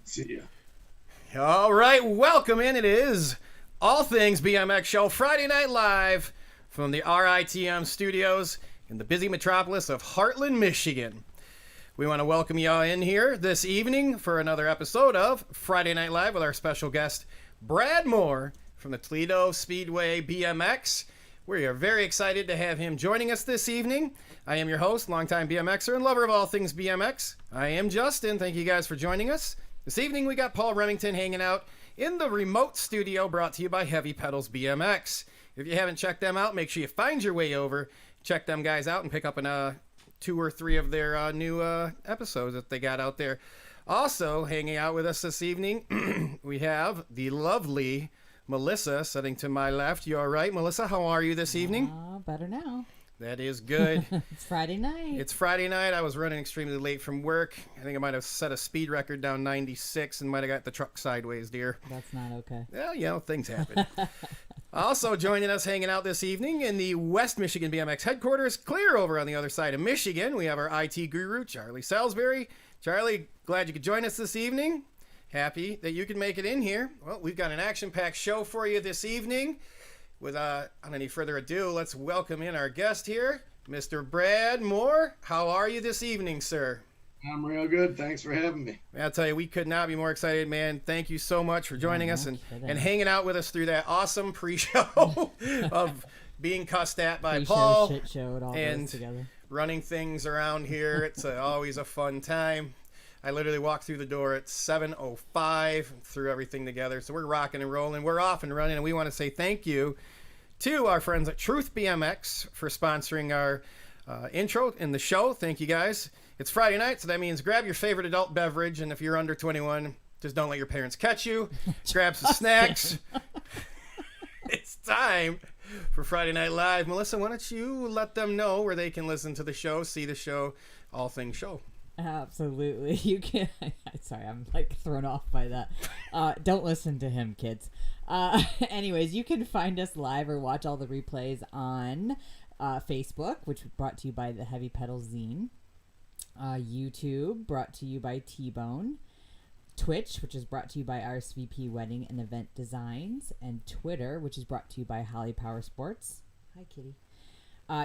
See ya. All right, welcome in. It is All Things BMX Show Friday Night Live from the RITM studios in the busy metropolis of Heartland, Michigan. We want to welcome you all in here this evening for another episode of Friday Night Live with our special guest, Brad Moore from the Toledo Speedway BMX. We are very excited to have him joining us this evening. I am your host, longtime BMXer and lover of all things BMX. I am Justin. Thank you guys for joining us. This evening we got Paul Remington hanging out in the remote studio brought to you by Heavy Pedals BMX. If you haven't checked them out, make sure you find your way over, check them guys out, and pick up 2 or 3 of their new episodes that they got out there. Also, hanging out with us this evening, we have the lovely Melissa sitting to my left. You all right, Melissa? How are you this evening? Better now. That is good. It's Friday night. It's Friday night. I was running extremely late from work. I think I might have set a speed record down 96 and might have got the truck sideways, dear. That's not okay. Well, things happen. Also joining us hanging out this evening in the West Michigan BMX headquarters, clear over on the other side of Michigan, we have our IT guru, Charlie Salisbury. Charlie, glad you could join us this evening. Happy that you can make it in here. Well, we've got an action-packed show for you this evening. Without any further ado, let's welcome in our guest here, Mr. Brad Moore. How are you this evening, sir? I'm real good. Thanks for having me. I'll tell you, we could not be more excited, man. Thank you so much for joining us and hanging out with us through that awesome pre-show of being cussed at by Pre-show, Paul shit show, it all and goes together. running things around here. It's always a fun time. I literally walked through the door at 7:05, threw everything together. So we're rocking and rolling. We're off and running, and we want to say thank you to our friends at Truth BMX for sponsoring our intro in the show. Thank you, guys. It's Friday night, so that means grab your favorite adult beverage, and if you're under 21, just don't let your parents catch you. Grab some snacks. It's time for Friday Night Live. Melissa, why don't you let them know where they can listen to the show, see the show, All Things Show. Absolutely. You can. Sorry, I'm like thrown off by that. Don't listen to him, kids. Anyways, you can find us live or watch all the replays on Facebook, which is brought to you by the Heavy Pedals Zine. YouTube, brought to you by T-Bone. Twitch, which is brought to you by RSVP Wedding and Event Designs. And Twitter, which is brought to you by Holly Power Sports. Hi, kitty.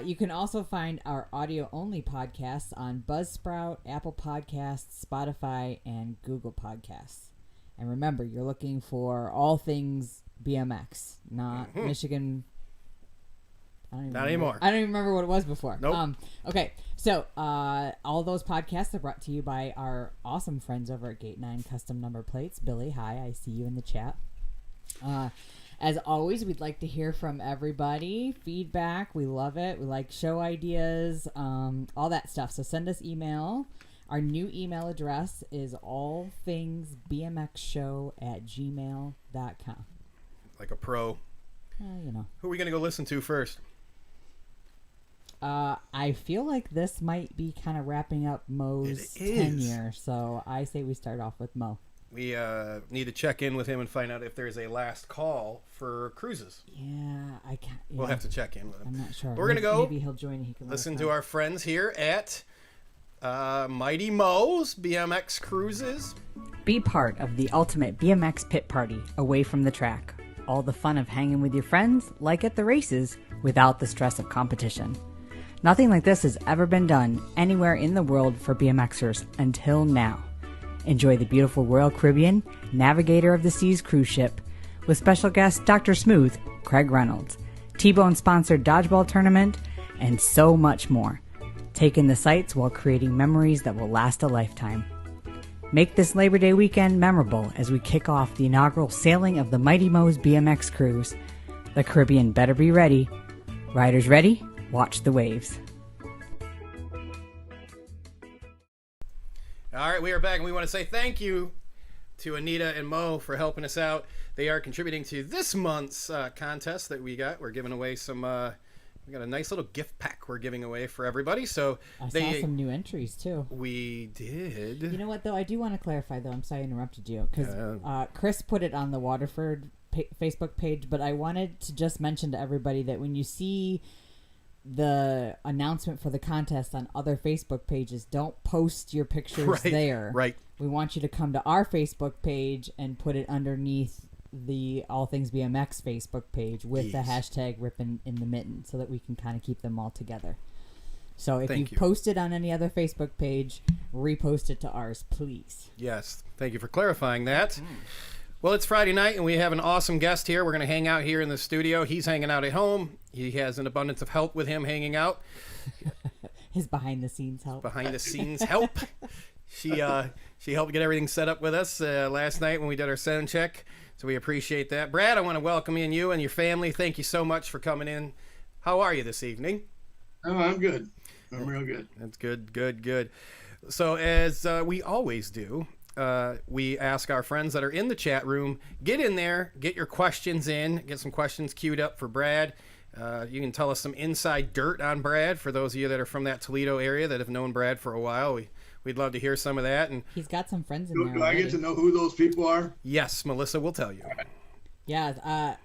You can also find our audio-only podcasts on Buzzsprout, Apple Podcasts, Spotify, and Google Podcasts. And remember, you're looking for All Things BMX, not Michigan. Not anymore. I don't even remember what it was before. Nope. Okay, so all those podcasts are brought to you by our awesome friends over at Gate 9 Custom Number Plates. Billy, hi, I see you in the chat. As always, we'd like to hear from everybody. Feedback, we love it. We like show ideas, all that stuff. So send us email. Our new email address is allthingsbmxshow@gmail.com. Like a pro. Who are we going to go listen to first? I feel like this might be kind of wrapping up Mo's tenure, so I say we start off with Mo. We need to check in with him and find out if there's a last call for cruises. Yeah, I can't. Yeah, we'll have to check in with him. I'm not sure. We're going to go. Maybe he'll join and he can listen to our friends here at Mighty Mo's BMX Cruises. Be part of the ultimate BMX pit party away from the track. All the fun of hanging with your friends, like at the races, without the stress of competition. Nothing like this has ever been done anywhere in the world for BMXers until now. Enjoy the beautiful Royal Caribbean, Navigator of the Seas cruise ship, with special guest Dr. Smooth, Craig Reynolds, T-Bone sponsored dodgeball tournament, and so much more. Take in the sights while creating memories that will last a lifetime. Make this Labor Day weekend memorable as we kick off the inaugural sailing of the Mighty Mo's BMX cruise. The Caribbean better be ready. Riders ready? Watch the waves. All right, we are back, and we want to say thank you to Anita and Mo for helping us out. They are contributing to this month's contest that we got. We're giving away some... we got a nice little gift pack we're giving away for everybody. So I saw some new entries, too. We did. You know what, though? I do want to clarify, though. I'm sorry I interrupted you. Because Chris put it on the Waterford Facebook page, but I wanted to just mention to everybody that when you see the announcement for the contest on other Facebook pages. Don't post your pictures Right, there. right. We want you to come to our Facebook page and put it underneath the All Things BMX Facebook page with the Yes. hashtag Rippin' in the Mitten so that we can kind of keep them all together. So if Thank you you. post it on any other Facebook page, repost it to ours, please. Yes, thank you for clarifying that. Well, it's Friday night, and we have an awesome guest here. We're going to hang out here in the studio. He's hanging out at home. He has an abundance of help with him hanging out. His behind-the-scenes help. Behind-the-scenes help. She helped get everything set up with us last night when we did our sound check, so we appreciate that. Brad, I want to welcome in you and your family. Thank you so much for coming in. How are you this evening? Oh, I'm good. I'm real good. That's good, good, good. So as we always do, we ask our friends that are in the chat room, get in there, get your questions in, get some questions queued up for Brad. You can tell us some inside dirt on Brad for those of you that are from that Toledo area that have known Brad for a while. We'd love to hear some of that. And He's got some friends in Do, there do I already. get to know who those people are? yes, Melissa will tell you. Yeah,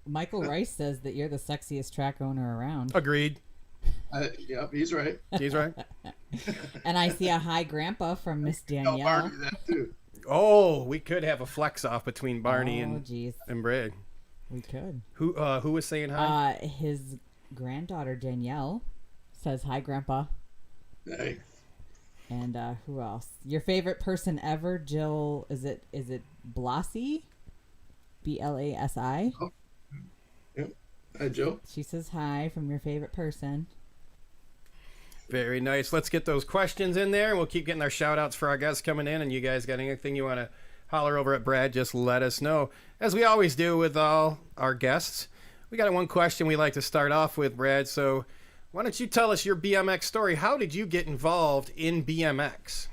Michael Rice says that you're the sexiest track owner around. Agreed. Yep, he's right. He's right. And I see a hi grandpa from Miss Tell Danielle. Barney that too. Oh, we could have a flex off between Barney Oh, jeez. and Brad. We could. Who was saying hi? His granddaughter Danielle says hi, Grandpa. Hey, And who else? Your favorite person ever, Jill? Is it Blasi? Blasi. yep. Hi, Joe. She says hi from your favorite person. Very nice. Let's get those questions in there, and we'll keep getting our shout outs for our guests coming in. And you guys got anything you want to holler over at Brad, just let us know. As we always do with all our guests, we got one question we like to start off with, Brad. So why don't you tell us your BMX story? How did you get involved in BMX?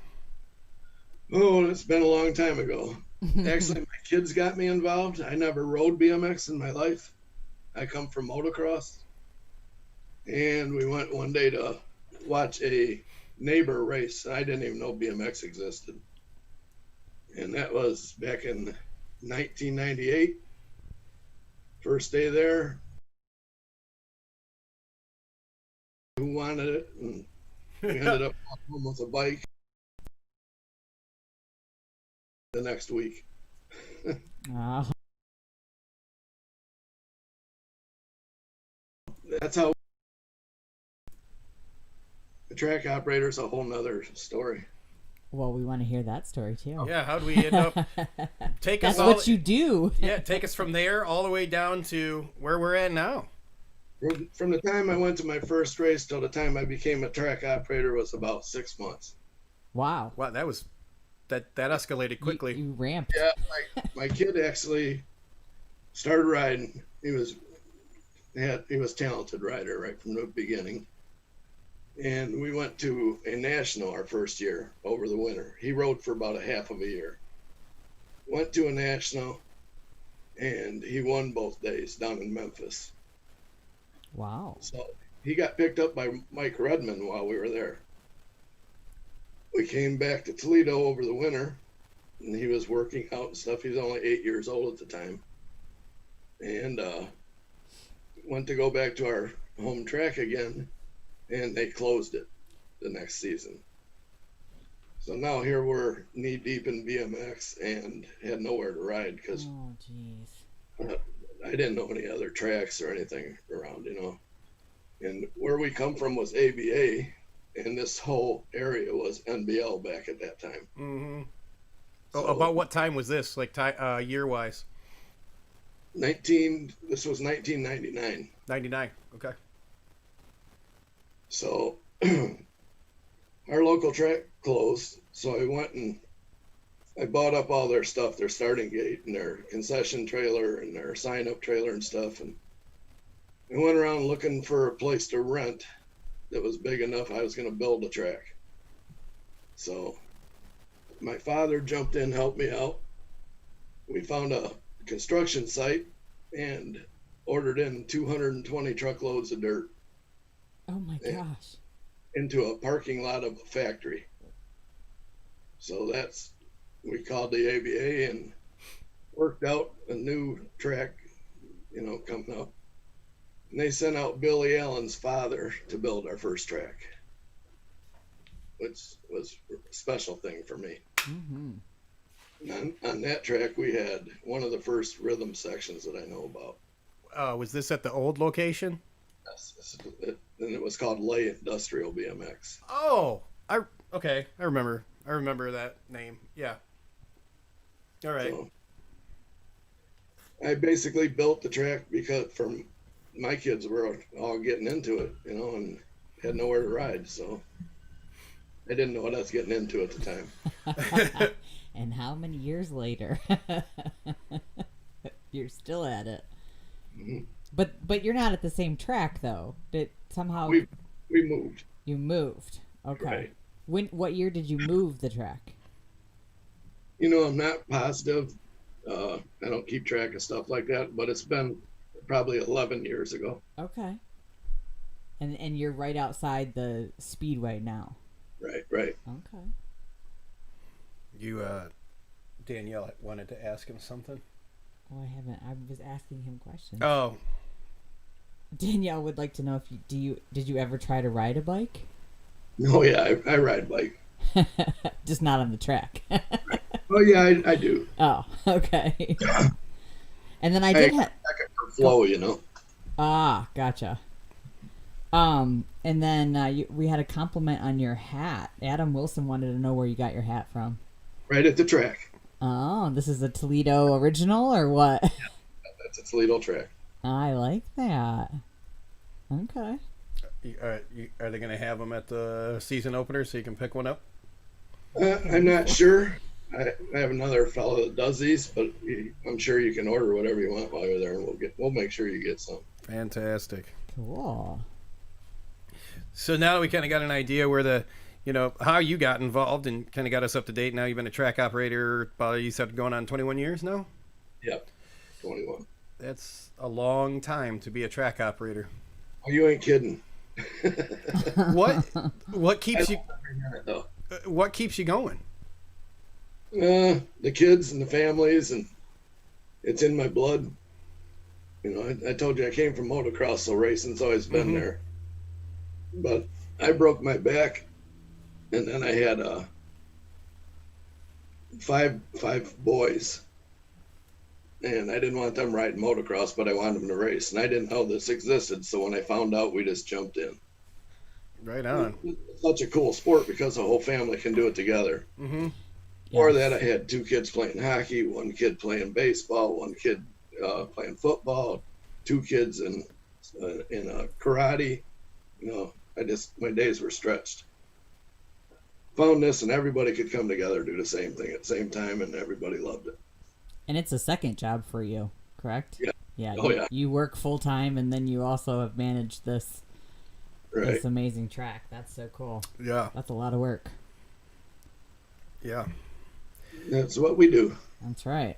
Oh, it's been a long time ago. Actually, my kids got me involved. I never rode BMX in my life. I come from motocross. And we went one day to watch a neighbor race. I didn't even know BMX existed. And that was back in 1998. First day there. Who wanted it? And we ended up home with a bike the next week. Oh, That's how the track operator is a whole nother story. well, we want to hear that story too. Yeah, how did we end up? Take That's us all. what you do. Yeah, take us from there all the way down to where we're at now. From the time I went to my first race till the time I became a track operator was about 6 months. Wow. Wow, that escalated quickly. You ramped. Yeah, my kid actually started riding. He was a talented rider right from the beginning. And we went to a national our first year over the winter. He rode for about a half of a year. Went to a national, and he won both days down in Memphis. Wow. So he got picked up by Mike Redmond while we were there. We came back to Toledo over the winter, and he was working out and stuff. He was only 8 years old at the time. And went to go back to our home track again, and they closed it the next season. So now here we're knee deep in BMX and had nowhere to ride because Oh, jeez. I didn't know any other tracks or anything around, And where we come from was ABA, and this whole area was NBL back at that time. Mm-hmm. So, About what time was this, like year wise? This was 1999. 99. Okay. So our local track closed, so I went and I bought up all their stuff, their starting gate and their concession trailer and their sign-up trailer and stuff, and I went around looking for a place to rent that was big enough I was going to build a track. So my father jumped in, helped me out. We found a construction site and ordered in 220 truckloads of dirt Oh my gosh. into a parking lot of a factory. So we called the ABA and worked out a new track, coming up. And they sent out Billy Allen's father to build our first track, which was a special thing for me. Mm-hmm. On that track, we had one of the first rhythm sections that I know about. Was this at the old location? Yes, and it was called Lay Industrial BMX. Oh, okay. I remember that name. Yeah. All right. So I basically built the track because from my kids were all getting into it, and had nowhere to ride, so I didn't know what I was getting into at the time. And how many years later, you're still at it. Mm-hmm. But you're not at the same track though. Did somehow We moved. you moved? Okay. Right. What year did you move the track? I'm not positive. I don't keep track of stuff like that, but it's been probably 11 years ago. Okay. And you're right outside the speedway now. Right. Okay. You, Danielle wanted to ask him something. Oh, I haven't. I was asking him questions. Oh, Danielle would like to know if did you ever try to ride a bike? Oh yeah, I ride bike. Just not on the track. Oh yeah, I do. Oh, okay. And then I Hey, did have. for flow, Ah, gotcha. And then we had a compliment on your hat. Adam Wilson wanted to know where you got your hat from. Right at the track. Oh, this is a Toledo original or what? That's a Toledo track. I like that. Okay. are they going to have them at the season opener so you can pick one up? I'm not sure. I have another fellow that does these, but I'm sure you can order whatever you want while you're there, and we'll make sure you get some. Fantastic. Cool. So now we kind of got an idea where how you got involved and kind of got us up to date. Now you've been a track operator, you said going on 21 years now? Yep, 21. That's a long time to be a track operator. Oh, you ain't kidding. What keeps you Every minute, though. what keeps you going? The kids and the families, and it's in my blood. I told you I came from motocross, so racing's always been there. But I broke my back, and then I had five boys, and I didn't want them riding motocross, but I wanted them to race, and I didn't know this existed. So when I found out, we just jumped in. Right on. It's such a cool sport because the whole family can do it together. Mm-hmm. Or that I had 2 kids playing hockey, 1 kid playing baseball, 1 kid playing football, 2 kids in karate. My days were stretched. Found this, and everybody could come together, do the same thing at the same time, and everybody loved it. And it's a second job for you, correct? Yeah. Yeah. Oh, yeah. You work full time, and then you also have managed this amazing track. That's so cool. Yeah. That's a lot of work. Yeah. That's what we do. That's right.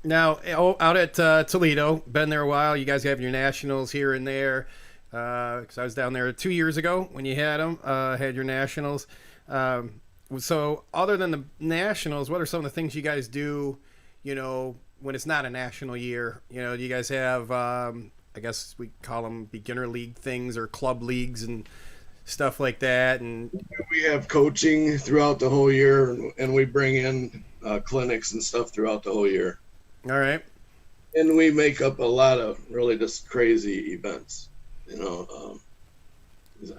Now, out at Toledo, been there a while. You guys have your nationals here and there. Because I was down there 2 years ago when you had them, had your nationals. So other than the nationals, what are some of the things you guys do, when it's not a national year? Do you guys have, I guess we call them beginner league things or club leagues and stuff like that? And we have coaching throughout the whole year, and we bring in clinics and stuff throughout the whole year. All right. And we make up a lot of really just crazy events.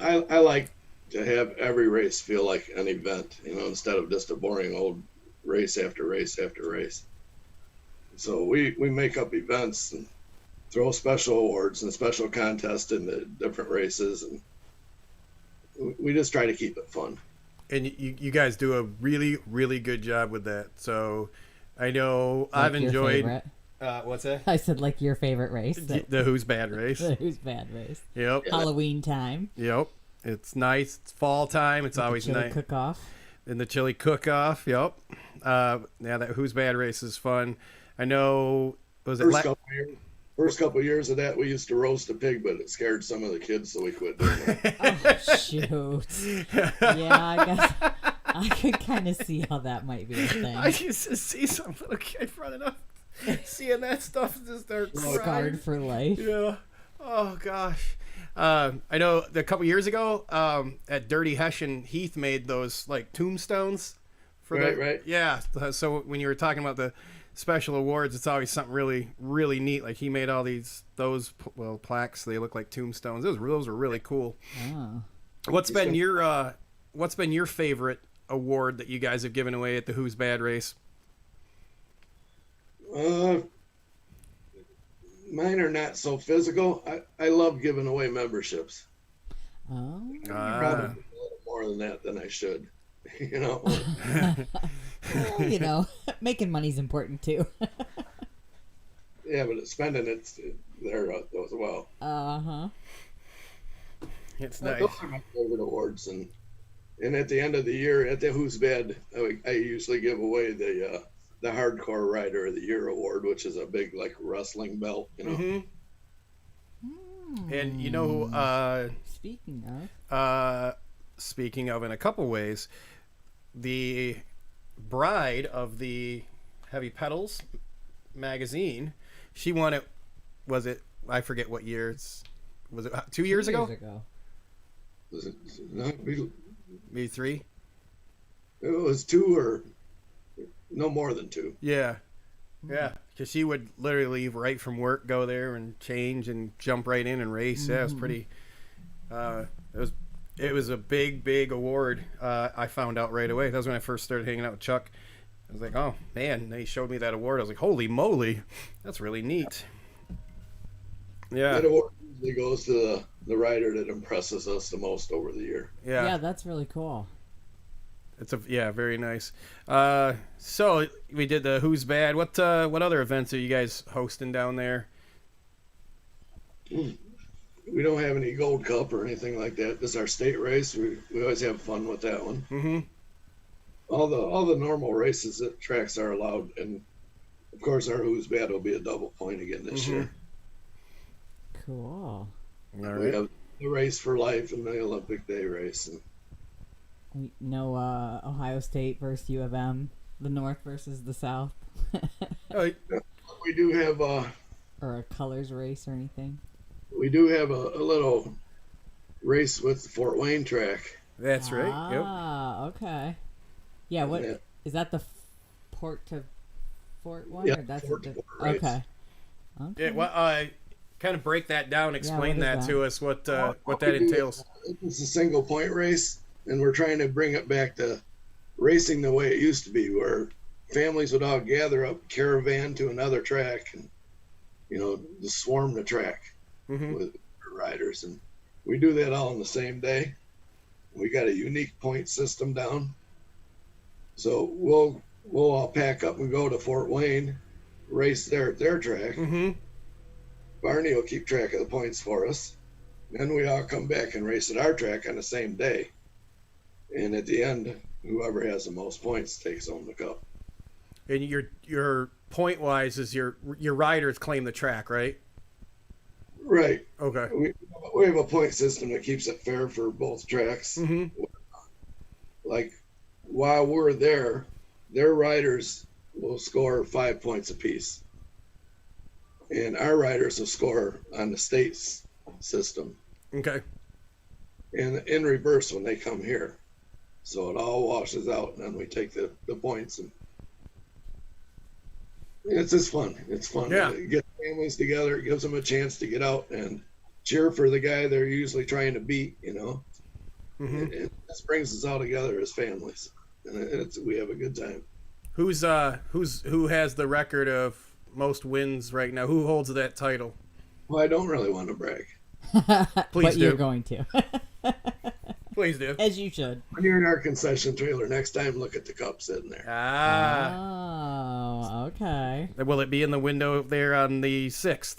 I like to have every race feel like an event, instead of just a boring old race after race after race. So we make up events and throw special awards and special contests in the different races, and we just try to keep it fun. And you guys do a really, really good job with that. So I know I've enjoyed. Favorite. What's that? I said like your favorite race. The Who's Bad race. The Who's Bad race. Yep. Halloween time. Yep. It's nice. It's fall time. It's always nice. Cook off. And the chili cook-off. Yep. That Who's Bad race is fun. I know. Was it First couple of years of that, we used to roast a pig, but it scared some of the kids, so we quit doing it. Oh, shoot. Yeah, I guess I could kind of see how that might be a thing. I used to see some little kid running up Seeing that stuff just start crying. Scarred for life. Yeah. Oh gosh. I know a couple years ago at Dirty Hessian, Heath made those like tombstones for Right. Yeah. So when you were talking about the special awards, it's always something really neat. Like he made all those plaques. They look like tombstones. Those were really cool. Oh. What's been your favorite award that you guys have given away at the Who's Bad race? Mine are not so physical. I love giving away memberships. Oh. Probably a little more than that than I should. Well, making money's important too. Yeah, but spending it there as well. Uh-huh. It's Those nice. are my favorite awards, and at the end of the year at the Who's Bad, I usually give away the Hardcore Rider of the Year award, which is a big like wrestling belt. Mm-hmm. And you know, speaking of, in a couple ways, the bride of the Heavy Pedals magazine, she won it. Was it? I forget what year. Was it 2 years ago? Was it not? Maybe 3. It was 2 or no more than 2. Yeah. Yeah, because she would literally leave right from work, go there and change and jump right in and race. Yeah, it was pretty. It was a big award. I found out right away. That was when I first started hanging out with Chuck. I was like, oh man, and he showed me that award. I was like, holy moly, that's really neat. Yeah. That award usually goes to the rider that impresses us the most over the year. Yeah, that's really cool. It's very nice. So we did the Who's Bad. What other events are you guys hosting down there? We don't have any Gold Cup or anything like that. This is our state race. We always have fun with that one. Mm-hmm. All the normal races that tracks are allowed, and of course our Who's Bad will be a double point again this year. Cool. All right. We have the race for life and the Olympic Day race. And No Ohio State versus U of M, the North versus the South. Oh, we do have or a colors race or anything. we do have a little race with the Fort Wayne track. that's right. Yep. Ah, okay. Yeah, what is Yeah. that? The Port to Fort one? Yeah, or that's Fort to Fort race. okay. Yeah. Well, kind of break that down. Explain what is that to that? us. What What that we do entails. It's a single point race, and we're trying to bring it back to racing the way it used to be, where families would all gather up, caravan to another track, and just swarm the track with riders. And we do that all on the same day. We got a unique point system down, so we'll all pack up and go to Fort Wayne, race there at their track. Mm-hmm. Barney will keep track of the points for us. Then we all come back and race at our track on the same day. And at the end, whoever has the most points takes home the cup. And your point wise is your riders claim the track, right? Right. Okay. We have a point system that keeps it fair for both tracks. Mm-hmm. Like while we're there, their riders will score 5 points apiece. And our riders will score on the state's system. Okay. And in reverse when they come here. So it all washes out, and then we take the points. And it's just fun. It's fun. Yeah. It gets families together. It gives them a chance to get out and cheer for the guy they're usually trying to beat, Mm-hmm. It just brings us all together as families. And we have a good time. Who has the record of most wins right now? Who holds that title? Well, I don't really want to brag. Please but do. you're going to. Please do. As you should. When you're in our concession trailer next time, look at the cup sitting there. Ah. Oh, okay. Will it be in the window there on the 6th?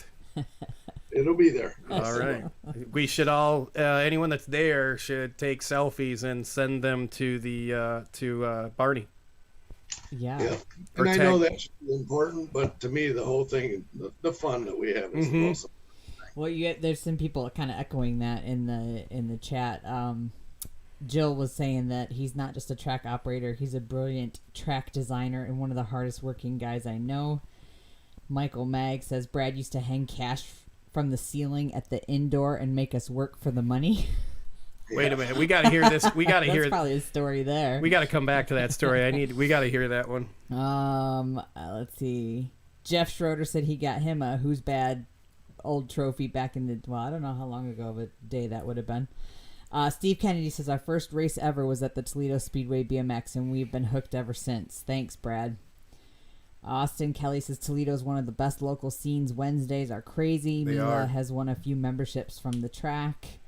It'll be there. All right. We should all, anyone that's there should take selfies and send them to the to Barney. Yeah. Yeah. And I know that should be important, but to me, the whole thing, the fun that we have is the most. Well, there's some people kind of echoing that in the chat. Jill was saying that he's not just a track operator; he's a brilliant track designer and one of the hardest working guys I know. Michael Mag says Brad used to hang cash from the ceiling at the indoor and make us work for the money. Wait a minute. We got to hear this. We got to hear. That's probably a story there. We got to come back to that story. We got to hear that one. Let's see. Jeff Schroeder said he got him a Who's Bad old trophy back in the, well, I don't know how long ago of a day that would have been. Steve Kennedy says our first race ever was at the Toledo Speedway BMX, and we've been hooked ever since. Thanks, Brad. Austin Kelly says Toledo's one of the best local scenes. Wednesdays are crazy. They Mila are. has won a few memberships from the track.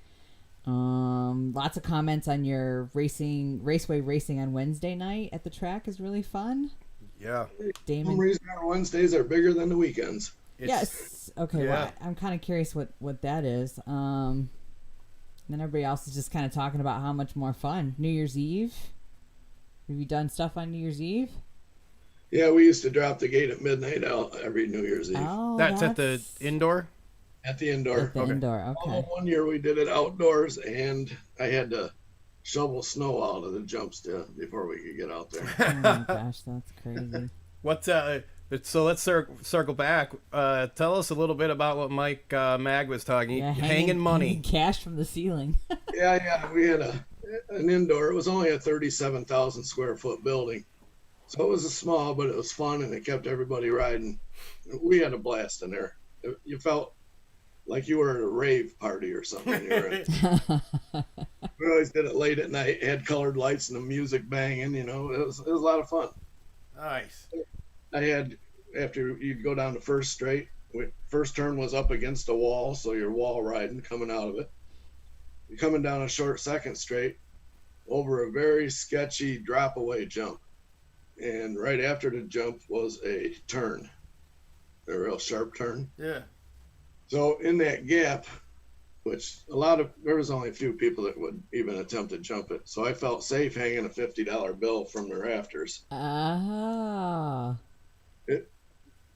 Lots of comments on your raceway racing on Wednesday night at the track is really fun. Yeah. For some Damon. reason, our Wednesdays are bigger than the weekends. Yes. Okay. Yeah. Well, I'm kind of curious what that is. Then everybody else is just kind of talking about how much more fun. New Year's Eve. Have you done stuff on New Year's Eve? Yeah, we used to drop the gate at midnight out every New Year's Eve Oh, That's at the indoor. at the indoor. At the Okay. indoor. Although Okay. one year we did it outdoors, and I had to shovel snow out of the jump still before we could get out there. Oh my gosh, that's crazy. What? So let's circle back. Tell us a little bit about what Mike Mag was talking. Yeah, hanging money. hanging cash from the ceiling. Yeah, we had an indoor. It was only a 37,000 square foot building, so it was small, but it was fun, and it kept everybody riding. We had a blast in there. You felt like you were at a rave party or something. We always did it late at night. Had colored lights and the music banging. You know, it was a lot of fun. Nice. I had, after you'd go down the first straight, first turn was up against a wall, so you're wall riding coming out of it. You're coming down a short second straight over a very sketchy drop away jump. And right after the jump was a turn, a real sharp turn. Yeah. So in that gap, which there was only a few people that would even attempt to jump it. So I felt safe hanging a $50 bill from the rafters. Oh.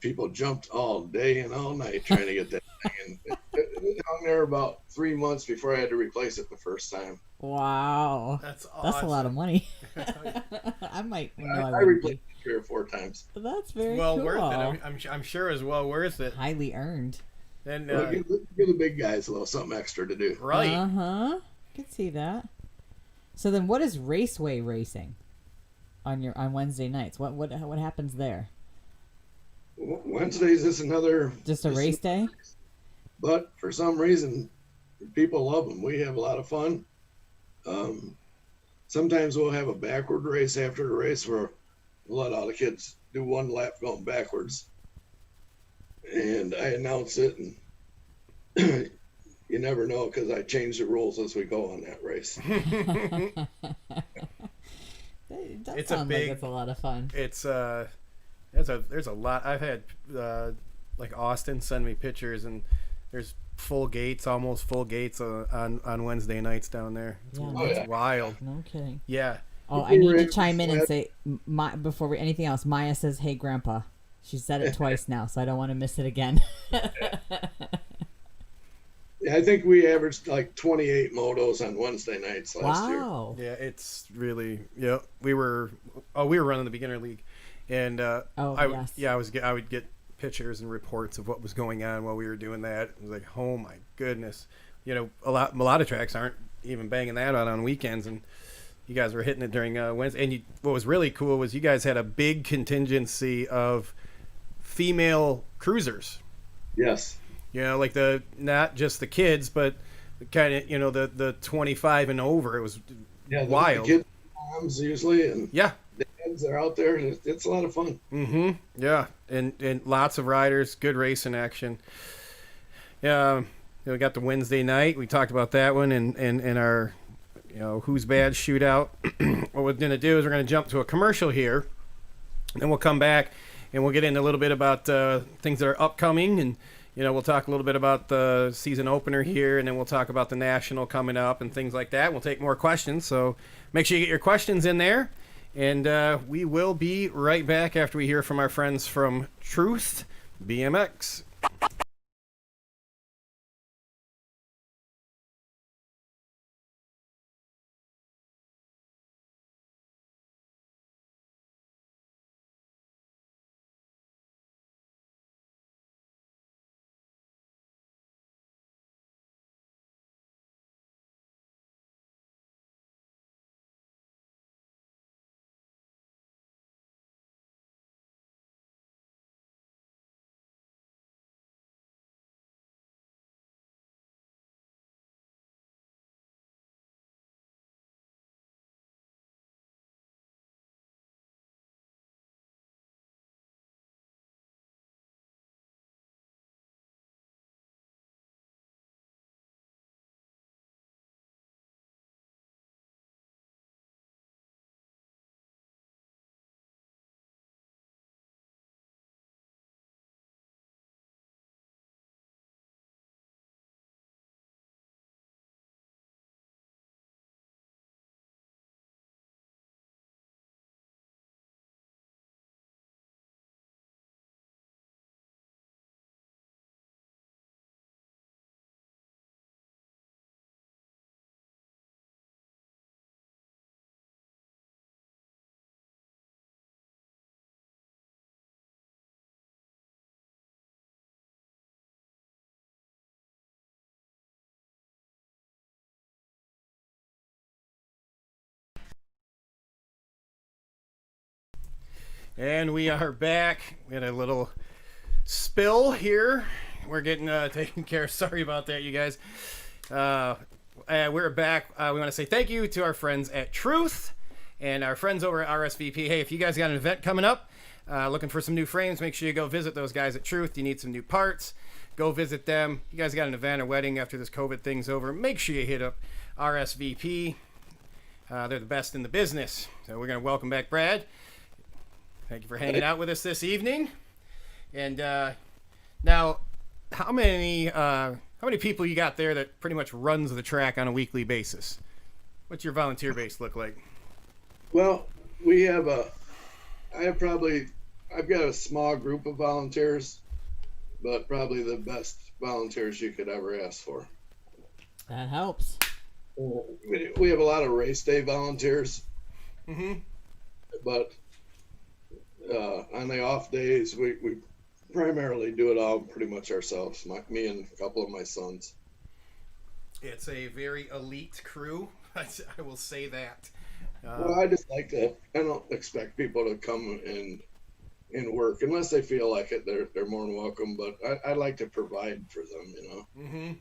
People jumped all day and all night trying to get that thing. And it hung there about 3 months before I had to replace it the first time. Wow. That's awesome. That's a lot of money. I might. No, I I wouldn't replaced be. it 3 or 4 times. But that's very well cool. worth it. I'm sure it's well worth it. Highly earned. And Well, give the big guys a little something extra to do. right. Uh-huh. Could see that. So then what is raceway racing on Wednesday nights? What happens there? Wednesdays is another. Just a race day? But for some reason, people love them. We have a lot of fun. Sometimes we'll have a backward race after the race where we'll let all the kids do one lap going backwards. And I announce it, and you never know because I change the rules as we go on that race. It does It's a sound big- like it's a lot of fun. It's there's a lot. I've had like Austin send me pictures, and there's almost full gates on Wednesday nights down there. It's, Yeah, it's yeah. wild. No kidding. Yeah. Oh, I need to chime in and say, before anything else, Maya says, "Hey, Grandpa." She said it twice now, so I don't want to miss it again. Yeah, I think we averaged like 28 motos on Wednesday nights last year. Wow. Yeah, it's really We were running the beginner league, and Yes. I would get pictures and reports of what was going on while we were doing that. It was like, oh my goodness, a lot of tracks aren't even banging that out on weekends, and you guys were hitting it during Wednesday. And what was really cool was you guys had a big contingency of female cruisers. Yes. Like not just the kids, but the kind of the 25 and over. It was wild. The kids' moms usually, and Yeah. the kids are out there, and it's a lot of fun. Mm-hmm. Yeah, and lots of riders, good racing action. Yeah, we got the Wednesday night. We talked about that one, and our Who's Bad shootout. What we're gonna do is we're gonna jump to a commercial here, and then we'll come back and we'll get into a little bit about things that are upcoming, and we'll talk a little bit about the season opener here, and then we'll talk about the national coming up and things like that. We'll take more questions, so make sure you get your questions in there. And we will be right back after we hear from our friends from Truth BMX. And we are back. We had a little spill here. We're getting taken care of. Sorry about that, you guys. We're back. We want to say thank you to our friends at Truth and our friends over at RSVP. Hey, if you guys got an event coming up, looking for some new frames, make sure you go visit those guys at Truth. You need some new parts, go visit them. You guys got an event or wedding after this COVID thing's over, make sure you hit up RSVP. They're the best in the business. So we're going to welcome back Brad. Thank you for hanging out with us this evening. And now, how many people you got there that pretty much runs the track on a weekly basis? What's your volunteer base look like? Well, I've got a small group of volunteers, but probably the best volunteers you could ever ask for. That helps. We have a lot of race day volunteers, but on the off days, we primarily do it all pretty much ourselves, me and a couple of my sons. It's a very elite crew. I will say that. Well, I just like to. I don't expect people to come and work unless they feel like it. They're more than welcome. But I like to provide for them, you know. Mm-hmm.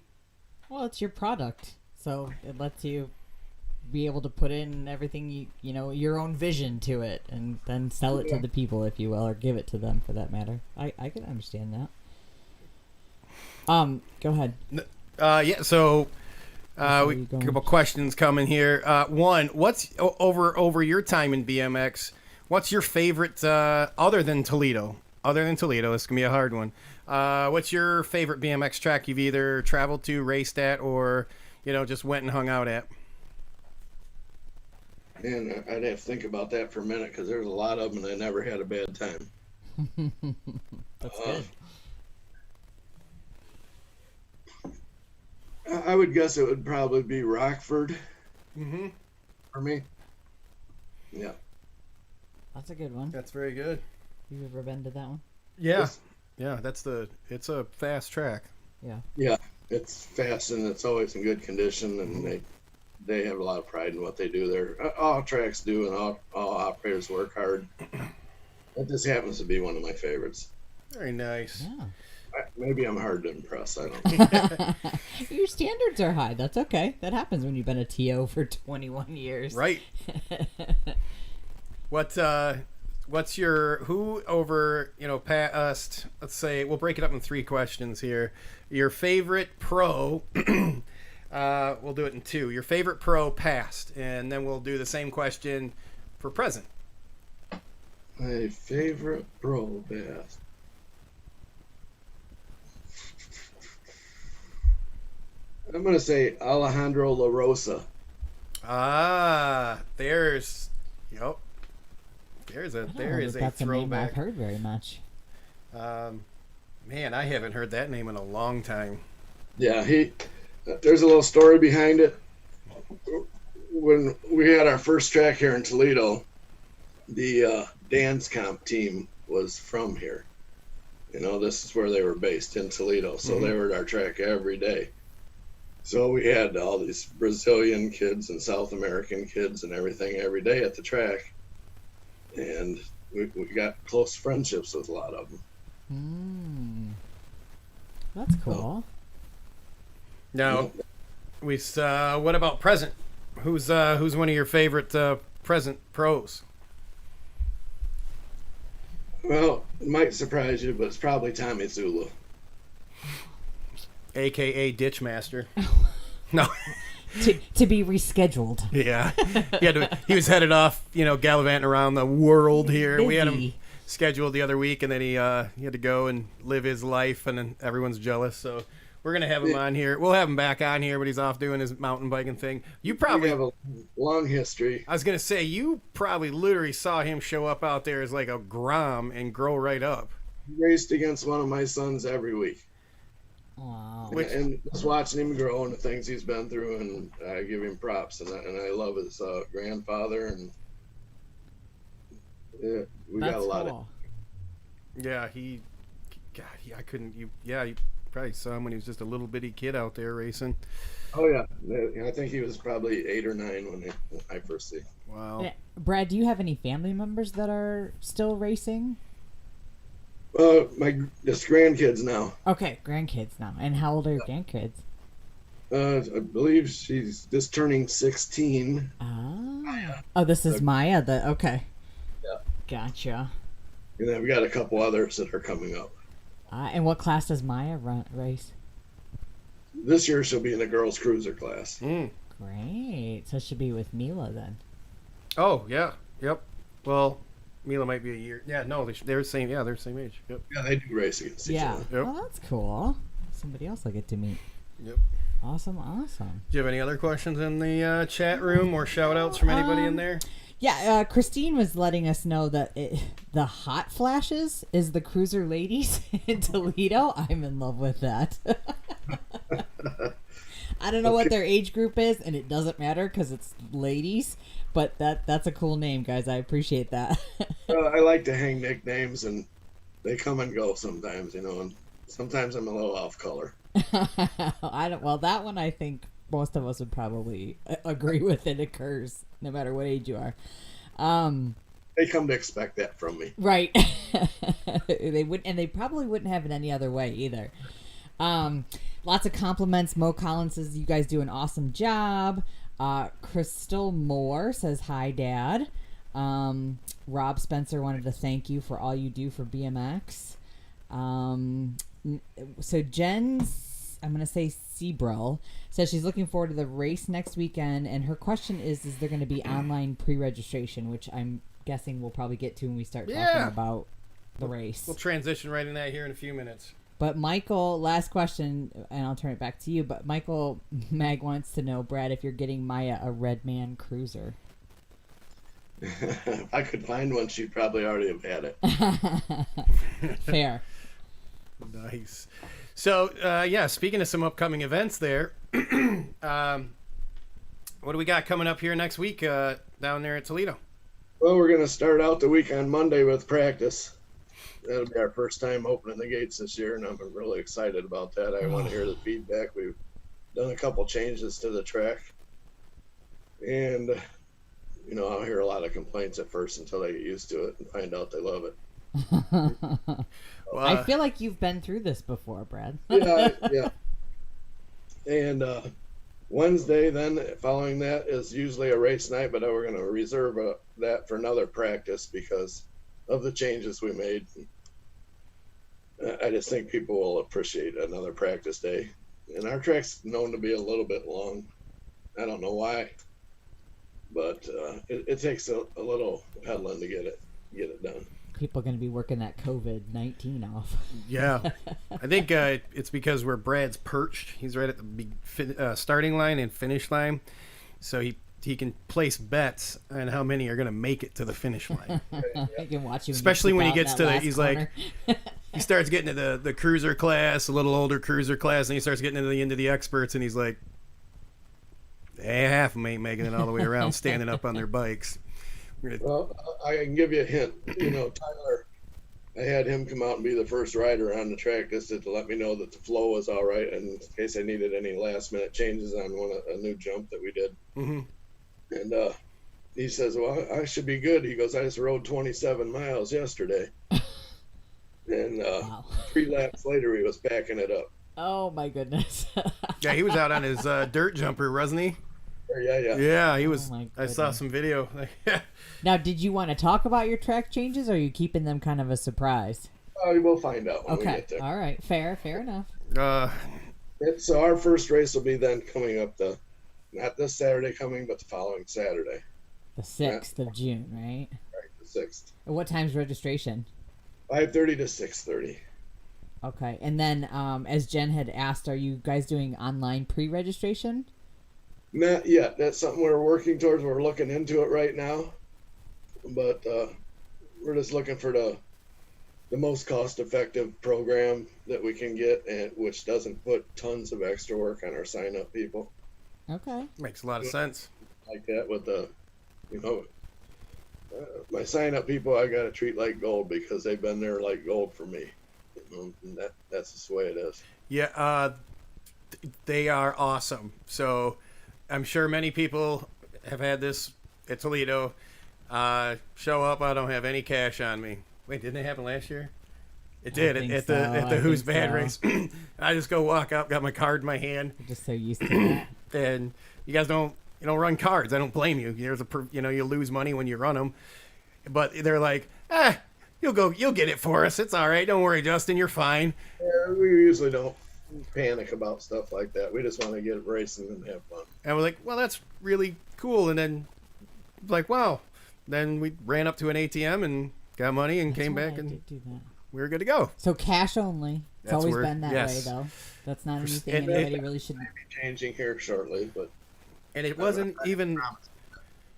Well, it's your product, so it lets you be able to put in everything you know, your own vision to it, and then sell it to the people, if you will, or give it to them for that matter. I can understand that. Go ahead. Yeah. So. We a couple questions coming here. One, what's over your time in BMX? What's your favorite other than Toledo? This can be a hard one. What's your favorite BMX track you've either traveled to, raced at, or just went and hung out at? And I'd have to think about that for a minute because there's a lot of them and I never had a bad time. That's good. I would guess it would probably be Rockford for me. Yeah. That's a good one. That's very good. You ever been to that one? Yeah. Yeah, it's a fast track. Yeah. Yeah, it's fast and it's always in good condition, and they have a lot of pride in what they do there. All tracks do, and all operators work hard. It just happens to be one of my favorites. Very nice. Yeah. Maybe I'm hard to impress. I don't know. Your standards are high. That's okay. That happens when you've been a TO for 21 years. Right. What's your, who over, past, let's say, we'll break it up in 3 questions here. Your favorite pro, we'll do it in 2. Your favorite pro past, and then we'll do the same question for present. My favorite pro past. I'm going to say Alejandro La Rosa. There is a That's a name throwback. I've heard very much. Man, I haven't heard that name in a long time. Yeah, there's a little story behind it. When we had our first track here in Toledo, the dance comp team was from here. This is where they were based, in Toledo. So they were at our track every day. So we had all these Brazilian kids and South American kids and everything every day at the track. And we got close friendships with a lot of them. That's cool. Now, what about present? Who's one of your favorite present pros? Well, it might surprise you, but it's probably Tommy Zula. AKA Ditchmaster. No. to be rescheduled. Yeah. He was headed off, gallivanting around the world here. Busy. We had him scheduled the other week, and then he had to go and live his life, and then everyone's jealous. So we're going to have him on here. We'll have him back on here, but he's off doing his mountain biking thing. You probably We have a long history. I was going to say, you probably literally saw him show up out there as like a Grom and grow right up. He raced against one of my sons every week. Wow. And just watching him grow and the things he's been through, and I give him props, and I love his grandfather, and we got a lot of. Yeah, I couldn't. You probably saw him when he was just a little bitty kid out there racing. Oh yeah, I think he was probably 8 or 9 when I first see. Wow. Yeah. Brad, do you have any family members that are still racing? Just grandkids now. Okay, grandkids now. And how old are your grandkids? I believe she's just turning 16. Oh, this is Maya. Okay. Yeah. Gotcha. And then we got a couple others that are coming up. And what class does Maya race? This year she'll be in the girls' cruiser class. Great. So she'll be with Mila then. Oh yeah. Yep. Well, Mila might be a year. Yeah. No, they're the same. Yeah, they're the same age. Yep. Yeah, they do race against each other. Yep. Well, that's cool. Somebody else I get to meet. Yep. Awesome. Do you have any other questions in the chat room or shout outs from anybody in there? Yeah, Christine was letting us know that the Hot Flashes is the Cruiser Ladies in Toledo. I'm in love with that. I don't know what their age group is, and it doesn't matter because it's ladies, but that's a cool name, guys. I appreciate that. I like to hang nicknames, and they come and go sometimes, and sometimes I'm a little off color. Well, that one I think most of us would probably agree with. It occurs no matter what age you are. They come to expect that from me. Right. They probably wouldn't have it any other way either. Lots of compliments. Mo Collins says you guys do an awesome job. Crystal Moore says hi, Dad. Rob Spencer wanted to thank you for all you do for BMX. So Jen's, I'm going to say Seabrill, says she's looking forward to the race next weekend, and her question is there going to be online pre-registration, which I'm guessing we'll probably get to when we start talking about the race. We'll transition right in that here in a few minutes. But Michael, last question, and I'll turn it back to you, but Michael Mag wants to know, Brad, if you're getting Maya a Redman Cruiser. If I could find one, she'd probably already have had it. Fair. Nice. So, speaking of some upcoming events there, what do we got coming up here next week down there at Toledo? Well, we're going to start out the week on Monday with practice. That'll be our first time opening the gates this year, and I'm really excited about that. I want to hear the feedback. We've done a couple changes to the track, and I'll hear a lot of complaints at first until they get used to it and find out they love it. Well, I feel like you've been through this before, Brad. Yeah. And Wednesday, then following that is usually a race night, but we're going to reserve that for another practice because of the changes we made. I just think people will appreciate another practice day. And our track's known to be a little bit long. I don't know why, but it takes a little pedaling to get it done. People are going to be working that COVID-19 off. Yeah. I think it's because where Brad's perched. He's right at the starting line and finish line. So he can place bets on how many are going to make it to the finish line. You can watch him. Especially when he gets to he's corner. He starts getting to the cruiser class, a little older cruiser class, and he starts getting into the experts, and he's like, half of them ain't making it all the way around standing up on their bikes. Well, I can give you a hint. Tyler, I had him come out and be the first rider on the track just to let me know that the flow was all right, and in case I needed any last-minute changes on a new jump that we did. Mm-hmm. And he says, well, I should be good. He goes, I just rode 27 miles yesterday. And Wow. 3 laps later, he was backing it up. Oh, my goodness. Yeah, he was out on his dirt jumper, wasn't he? Yeah. Yeah, he was. my I saw goodness. some video. Now, did you want to talk about your track changes, or are you keeping them kind of a surprise? We'll find out when we Okay. get there. All right. Fair enough. So our first race will be then coming up not this Saturday coming, but the following Saturday. The 6th of June, right? Right, the 6th. And what time's registration? 5:30 to 6:30. Okay. And then, as Jen had asked, are you guys doing online pre-registration? Not yet. That's something we're working towards. We're looking into it right now. But we're just looking for the most cost-effective program that we can get, and which doesn't put tons of extra work on our sign-up people. Okay. Makes a lot of sense. Like that with my sign-up people, I got to treat like gold because they've been there like gold for me. And that's just the way it is. Yeah, they are awesome. So I'm sure many people have had this at Toledo. Show up, I don't have any cash on me. Wait, didn't it happen last year? It did at the Who's Bad race. I just go walk up, got my card in my hand, I'm just so used to that. and you guys don't run cards. I don't blame you. You lose money when you run them, but they're like, you'll get it for us. It's all right. Don't worry, Justin. You're fine. Yeah, we usually don't panic about stuff like that. We just want to get racing and have fun. And we're like, well, that's really cool. And then, like, wow. Then we ran up to an ATM and got money and came back, and do that. we were good to go. So cash only. It's That's always where- been that yes. way, though. That's not anything And- anybody really should. Be changing here shortly, but And it wasn't even.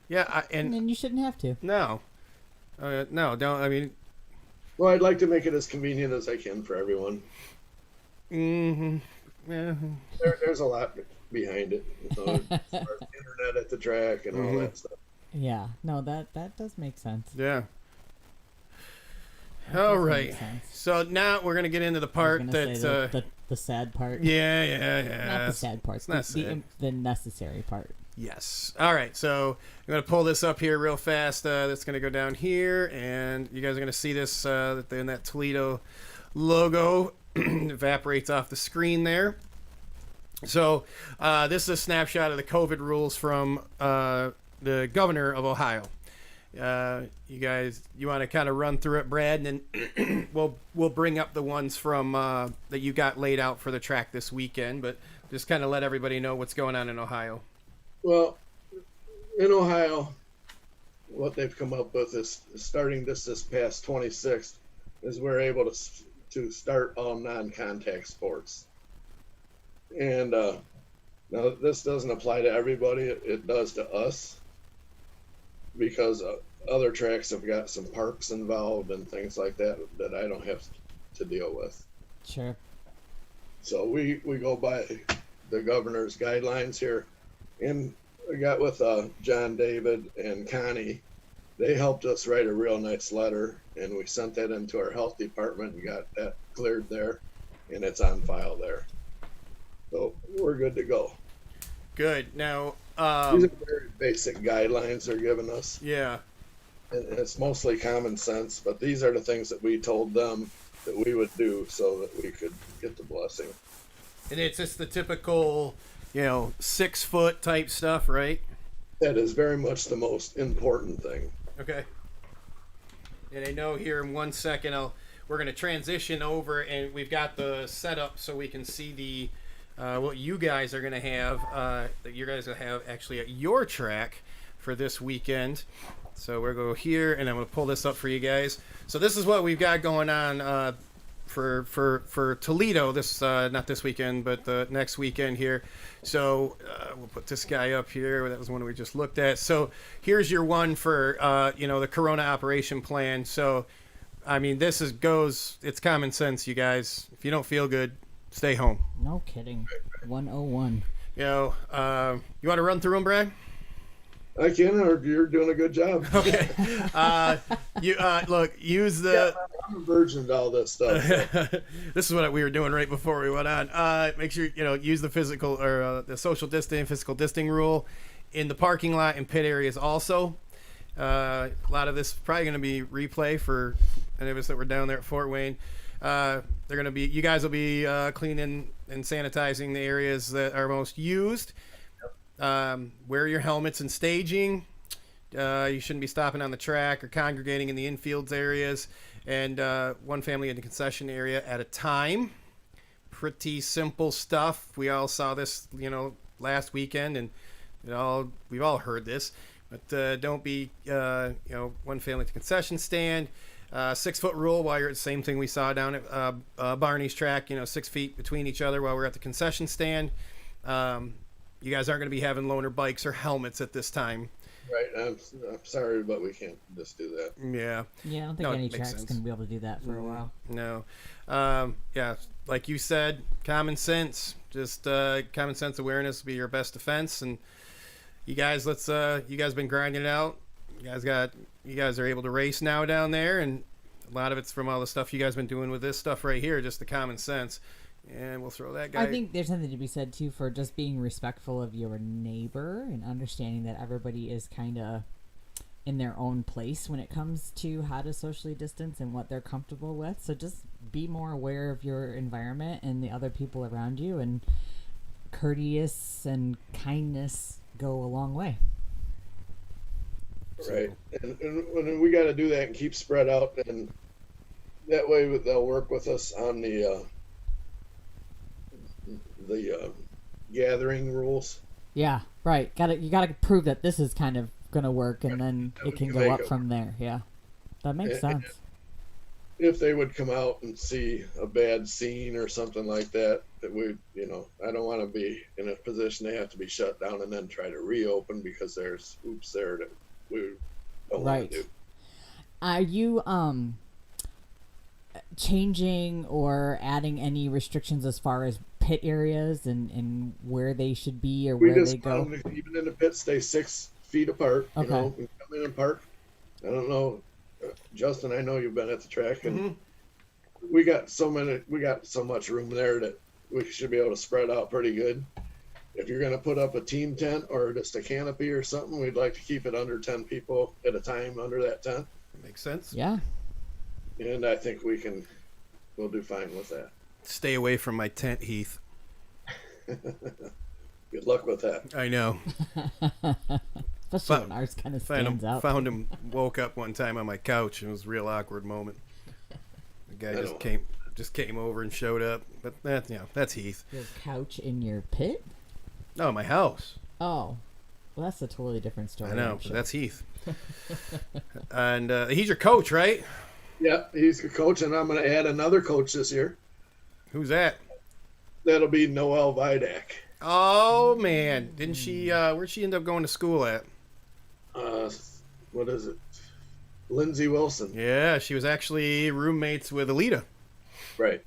Yeah, And then you shouldn't have to. no. No, don't. I mean, well, I'd like to make it as convenient as I can for everyone. yeah. There's a lot behind it. As far as internet at the track and all that stuff. Yeah. No, that does make sense. Yeah. That All does right. make sense. So now we're gonna get into the I was part gonna that. say the sad part. Yeah. Not the sad part. not sad. The necessary part. Yes. All right. So I'm going to pull this up here real fast. That's going to go down here, and you guys are going to see this. Then that Toledo logo evaporates off the screen there. So this is a snapshot of the COVID rules from the governor of Ohio. You guys, you want to kind of run through it, Brad, and then we'll bring up the ones from that you got laid out for the track this weekend. But just kind of let everybody know what's going on in Ohio. Well, in Ohio, what they've come up with is starting this past 26th is we're able to start all non-contact sports. And now this doesn't apply to everybody. It does to us because other tracks have got some parks involved and things like that that I don't have to deal with. Sure. So we go by the governor's guidelines here. And I got with John David and Connie. They helped us write a real nice letter, and we sent that into our health department and got that cleared there, and it's on file there. So we're good to go. Good. Now, These are very basic guidelines they're giving us, yeah. and it's mostly common sense, but these are the things that we told them that we would do so that we could get the blessing. And it's just the typical, 6 foot type stuff, right? That is very much the most important thing. Okay. And I know here in 1 second, we're going to transition over, and we've got the setup so we can see the what you guys are going to have, that you guys will have actually at your track for this weekend. So we're going to go here, and I'm going to pull this up for you guys. So this is what we've got going on for Toledo, this not this weekend, but the next weekend here. So we'll put this guy up here. That was one we just looked at. So here's your one for the Corona operation plan. So I mean, it's common sense, you guys. If you don't feel good, stay home. No kidding. 101. You want to run through them, Brad? I can, or you're doing a good job. Okay. Look, use the. I'm a virgin to all this stuff. This is what we were doing right before we went on. Make sure use the physical or the physical distancing rule in the parking lot and pit areas also. A lot of this is probably going to be replay for any of us that were down there at Fort Wayne. You guys will be cleaning and sanitizing the areas that are most used. Wear your helmets in staging. You shouldn't be stopping on the track or congregating in the infields areas, and one family in the concession area at a time. Pretty simple stuff. We all saw this, last weekend, and we've all heard this. But don't be, one family at the concession stand. 6 foot rule while you're at the same thing we saw down at Barney's track. 6 feet between each other while we're at the concession stand. You guys aren't going to be having loaner bikes or helmets at this time. Right. I'm sorry, but we can't just do that. Yeah. Yeah, I don't think No, it any makes track's sense. going to be able to do that for a while. No. Yeah, like you said, common sense. Just common sense awareness will be your best defense. And you guys, you guys been grinding it out. You guys are able to race now down there, and A lot of it's from all the stuff you guys been doing with this stuff right here, just the common sense. And we'll throw that guy. I think there's something to be said too for just being respectful of your neighbor and understanding that everybody is kind of in their own place when it comes to how to socially distance and what they're comfortable with. So just be more aware of your environment and the other people around you, and courteous and kindness go a long way. Right, and we got to do that and keep spread out, and that way they'll work with us on the gathering rules. Yeah, right. You gotta prove that this is kind of gonna work, and then it can go up from there. Yeah, that makes sense. If they would come out and see a bad scene or something like that, that we, I don't want to be in a position they have to be shut down and then try to reopen because there's oops there that we don't want to do. Are you changing or adding any restrictions as far as pit areas and where they should be or where they go? Even in the pit, stay 6 feet apart. Okay. We come in and park. I don't know, Justin, I know you've been at the track, and we got so much room there that we should be able to spread out pretty good. If you're going to put up a team tent or just a canopy or something, we'd like to keep it under 10 people at a time under that tent. Makes sense. Yeah. And I think we'll do fine with that. Stay away from my tent, Heath. Good luck with that. I know. Especially when ours kind of stands out. Found him, woke up one time on my couch, and it was a real awkward moment. The guy just came over and showed up. But that's Heath. Your couch in your pit? No, my house. Oh. Well, that's a totally different story. I know. But that's Heath. And he's your coach, right? Yeah, he's the coach, and I'm going to add another coach this year. Who's that? That'll be Noelle Vidak. Oh, man. Didn't she, where'd she end up going to school at? What is it? Lindsay Wilson. Yeah, she was actually roommates with Alita. Right.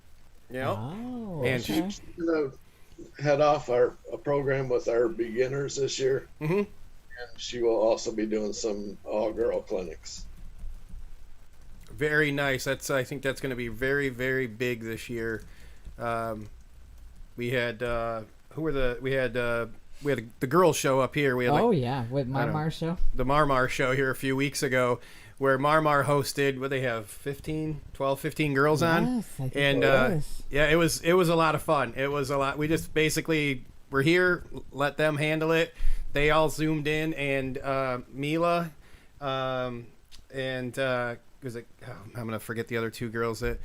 Yeah. Oh, and okay. She's going to head off a program with our beginners this year. Mm-hmm. And she will also be doing some all-girl clinics. Very nice. I think that's going to be very, very big this year. We had the girls show up here. We had with Marmar show. The Marmar show here a few weeks ago, where Marmar hosted. What they have 15 girls on, Yes, I think and it was. yeah, it was a lot of fun. It was a lot. We just basically were here, let them handle it. They all zoomed in, and Mila, and was it? Oh, I'm gonna forget the other two girls that.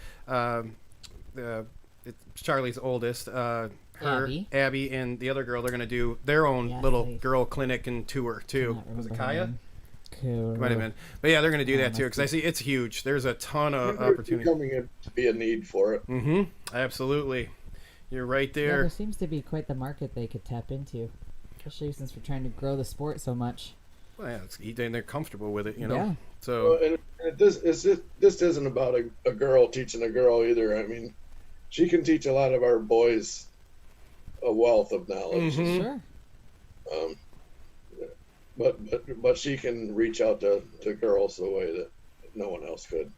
It's Charlie's oldest. Abby, and the other girl. They're gonna do their own little girl clinic and tour too. Was it Kaya? Cool. Might have been. But yeah, they're gonna do that too because I see it's huge. There's a ton of opportunity. Coming in to be a need for it. Mm-hmm. Absolutely. You're right Yeah, there. there seems to be quite the market they could tap into, especially since we're trying to grow the sport so much. Well, yeah, they're comfortable with it, Yeah. So. Well, and this isn't about a girl teaching a girl either. I mean, she can teach a lot of our boys a wealth of knowledge. Mm-hmm. Sure. But she can reach out to girls the way that no one else could.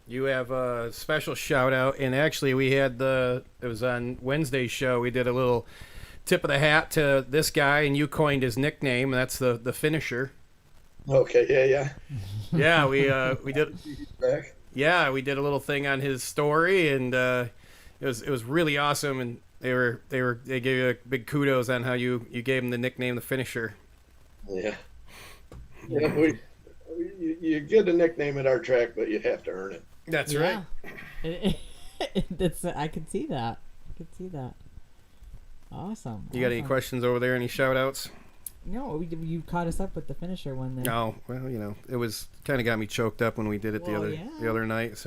You have a special shout out, and actually it was on Wednesday's show. We did a little tip of the hat to this guy, and you coined his nickname. That's the finisher. Okay, yeah. Yeah, we did. Back. Yeah, we did a little thing on his story, and it was really awesome. And they gave you a big kudos on how you gave him the nickname, the finisher. Yeah. Yeah, you get a nickname at our track, but you have to earn it. That's right. I could see that. Awesome. You got any questions over there? Any shout outs? No, you caught us up with the finisher one there. No, well, it was kind of got me choked up when we did it the other night.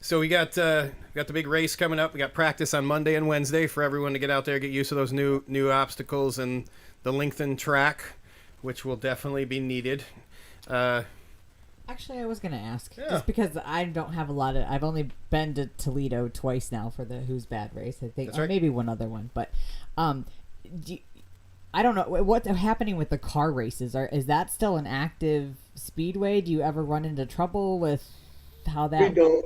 So we got the big race coming up. We got practice on Monday and Wednesday for everyone to get out there, get used to those new obstacles and the lengthened track, which will definitely be needed. Actually, I was going to ask, just because I don't have a lot of... I've only been to Toledo twice now for the Who's Bad race, I think. Or maybe one other one. But I don't know. What's happening with the car races? Is that still an active speedway? Do you ever run into trouble with how We that? don't.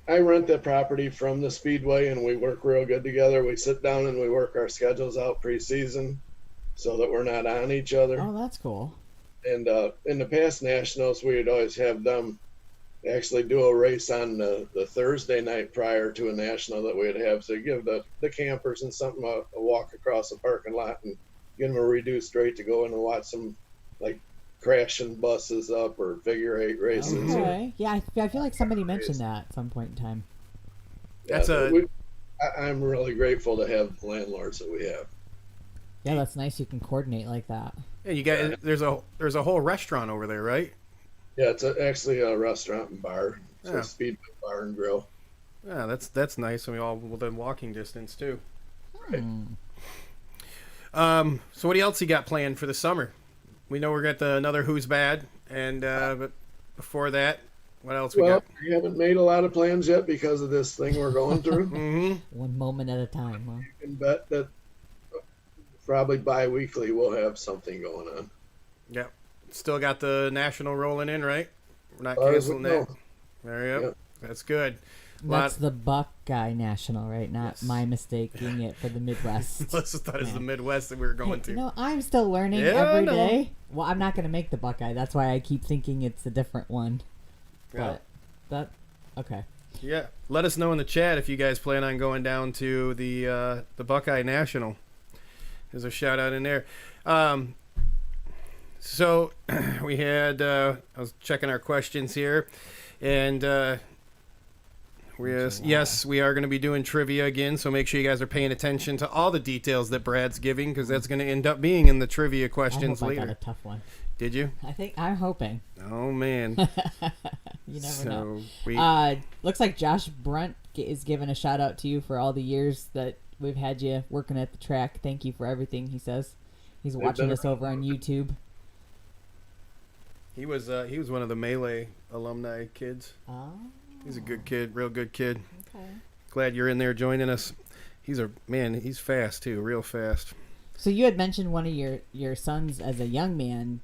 I rent the property from the Speedway, and we work real good together. We sit down and we work our schedules out pre-season, so that we're not on each other. Oh, that's cool. And in the past nationals, we'd always have them actually do a race on the Thursday night prior to a national that we'd have, to give the campers and something a walk across the parking lot and give them a reduced rate to go in and watch some, like, crashing buses up or figure eight races. Okay. Yeah, I feel like somebody mentioned that at some point in time. That's I'm really grateful to have the landlords that we have. Yeah, that's nice. You can coordinate like that. Yeah, you guys. There's a whole restaurant over there, right? Yeah, it's actually a restaurant and bar. It's Yeah. a Speedway bar and grill. Yeah, that's nice. And we all within walking distance too. Right. So what else you got planned for the summer? We know we're got another Who's Bad, and but before that, what else we Well, got? we haven't made a lot of plans yet because of this thing we're going through. Mm-hmm. One moment at a time. Huh? You can bet that probably bi-weekly we'll have something going on. Yep. Still got the national rolling in, right? We're not Far as we canceling know. that. There you go. Yep. That's good. That's the Buckeye National, right? Not my mistaking it for the Midwest. Let's just thought it was the Midwest that we were going to. You know, I'm still learning Yeah, I every know. day. Well, I'm not going to make the Buckeye. That's why I keep thinking it's a different one. Yeah. But okay. Yeah. Let us know in the chat if you guys plan on going down to the Buckeye National. There's a shout out in there. So we had I was checking our questions here, and yes, we are going to be doing trivia again. So make sure you guys are paying attention to all the details that Brad's giving, because that's going to end up being in the trivia I questions hope I got later. a tough one. Did you? I'm hoping. Oh man. You never know. So we Looks like Josh Brunt is giving a shout out to you for all the years that we've had you working at the track. Thank you for everything, he says. He's watching us over on YouTube. he was one of the Melee alumni kids. Oh. He's a good kid, real good kid. Okay. Glad you're in there joining us. He's fast too, real fast. So you had mentioned one of your sons as a young man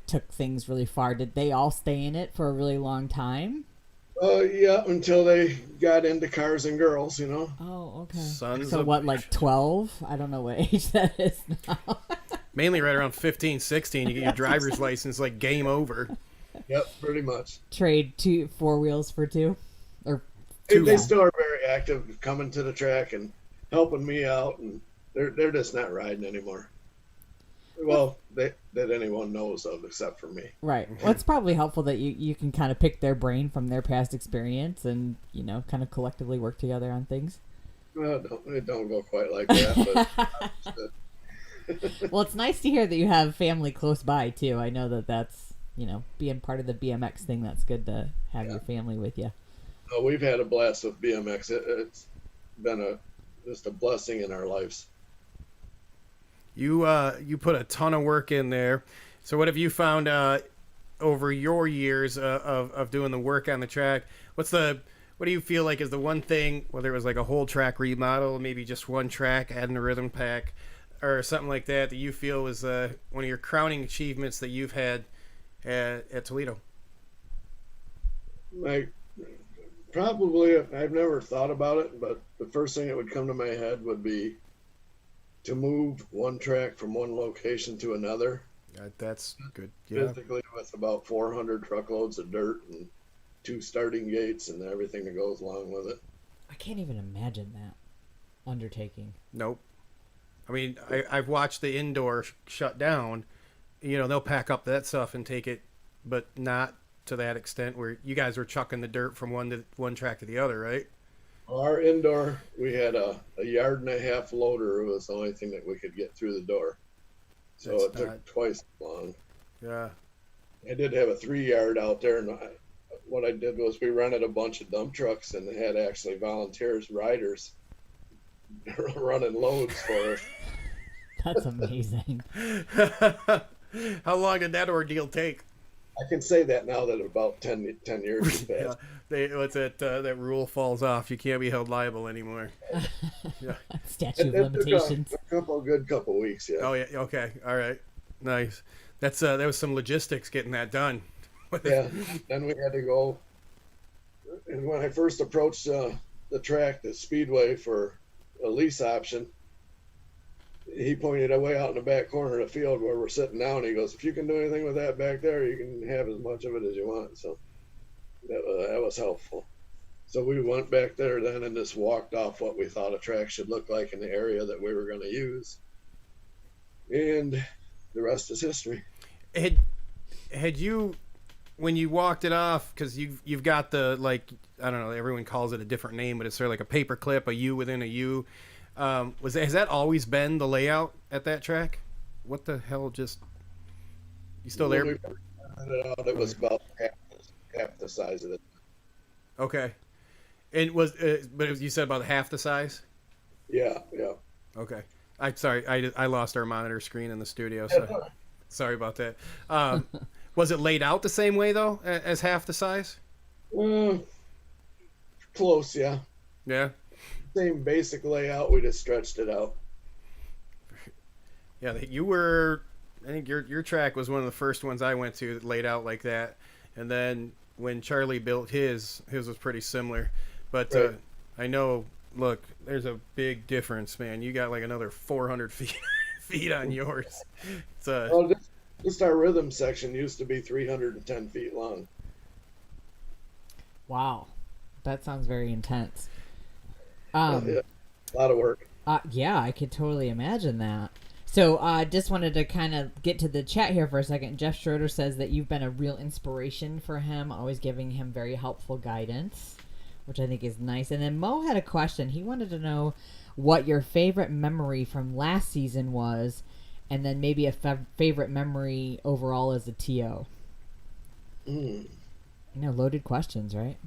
took things really far. Did they all stay in it for a really long time? Yeah, until they got into cars and girls, you know. Oh, okay. Sons So of what, like 12? I don't know what age that is now. Mainly right around 15, 16, you get your driver's license, like game over. Yep, pretty much. Trade 4 wheels for 2? Or They still are very active, coming to the track and helping me out, and they're just not riding anymore. Well, that anyone knows of, except for me. Right. Well, it's probably helpful that you can kind of pick their brain from their past experience and, kind of collectively work together on things. Well, it don't go quite like that, but Well, it's nice to hear that you have family close by, too. I know that's, being part of the BMX thing, that's good to have your family with you. we've had a blast with BMX. It's been just a blessing in our lives. You put a ton of work in there. So what have you found over your years of doing the work on the track? What do you feel like is the one thing, whether it was like a whole track remodel, maybe just one track, adding a rhythm pack, or something like that you feel was one of your crowning achievements that you've had at Toledo? I've never thought about it, but the first thing that would come to my head would be to move one track from one location to another. That's good. Yeah. Physically, with about 400 truckloads of dirt and 2 starting gates and everything that goes along with it. I can't even imagine that undertaking. Nope. I mean, I've watched the indoor shut down. They'll pack up that stuff and take it, but not to that extent where you guys were chucking the dirt from one track to the other, right? Our indoor, we had a 1.5-yard loader. It was the only thing that we could get through the door. So That's it took not- twice as long. Yeah. I did have a 3-yard out there, and what I did was we rented a bunch of dump trucks and had actually volunteers, riders, running loads for us. That's amazing. How long did that ordeal take? I can say that now that about 10 years has passed. What's that rule falls off. You can't be held liable anymore. Yeah. Statute of It took limitations. a couple weeks, yeah. Oh yeah. Okay. All right. Nice. That was some logistics getting that done. Yeah. Then we had to go And when I first approached the track, the Speedway, for a lease option, he pointed away out in the back corner of the field where we're sitting down. He goes, "If you can do anything with that back there, you can have as much of it as you want." So that was helpful. So we went back there then and just walked off what we thought a track should look like in the area that we were going to use. And the rest is history. Had you, when you walked it off, because you've got the, like, I don't know, everyone calls it a different name, but it's sort of like a paper clip, a U within a U. Has that always been the layout at that track? What the hell? Just, you still there? When we started out, it was about half the size of it. Okay. And you said about half the size? Yeah. Okay. I'm sorry. I lost our monitor screen in the studio, so sorry about that. Was it laid out the same way though as half the size? Close, yeah. Yeah. Same basic layout. We just stretched it out. Yeah, I think your track was one of the first ones I went to that laid out like that. And then when Charlie built his was pretty similar. But right. I know, look, there's a big difference, man. You got like another 400 feet on yours. It's just our rhythm section used to be 310 feet long. Wow, that sounds very intense. Yeah, a lot of work. Yeah, I could totally imagine that. So just wanted to kind of get to the chat here for a second. Jeff Schroeder says that you've been a real inspiration for him, always giving him very helpful guidance, which I think is nice. And then Mo had a question. He wanted to know what your favorite memory from last season was, and then maybe a favorite memory overall as a TO. Loaded questions, right?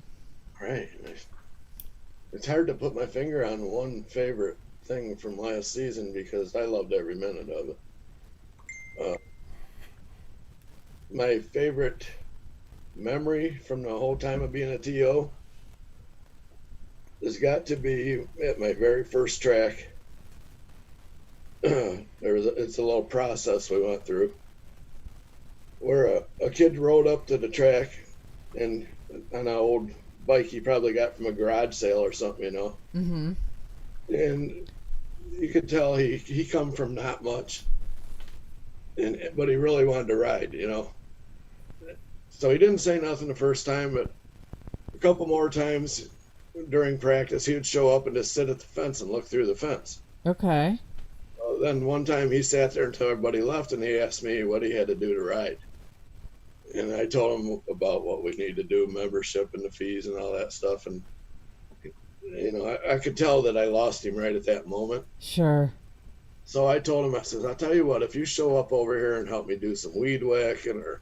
Right. It's hard to put my finger on one favorite thing from last season because I loved every minute of it. My favorite memory from the whole time of being a TO has got to be at my very first track. It's a little process we went through where a kid rode up to the track and on an old bike he probably got from a garage sale or something, Mm-hmm. And you could tell he come from not much, but he really wanted to ride, So he didn't say nothing the first time, but a couple more times during practice he would show up and just sit at the fence and look through the fence. Okay. Then one time he sat there until everybody left and he asked me what he had to do to ride. And I told him about what we need to do, membership and the fees and all that stuff. And, I could tell that I lost him right at that moment. Sure. So I told him, I said, "I'll tell you what, if you show up over here and help me do some weed whacking or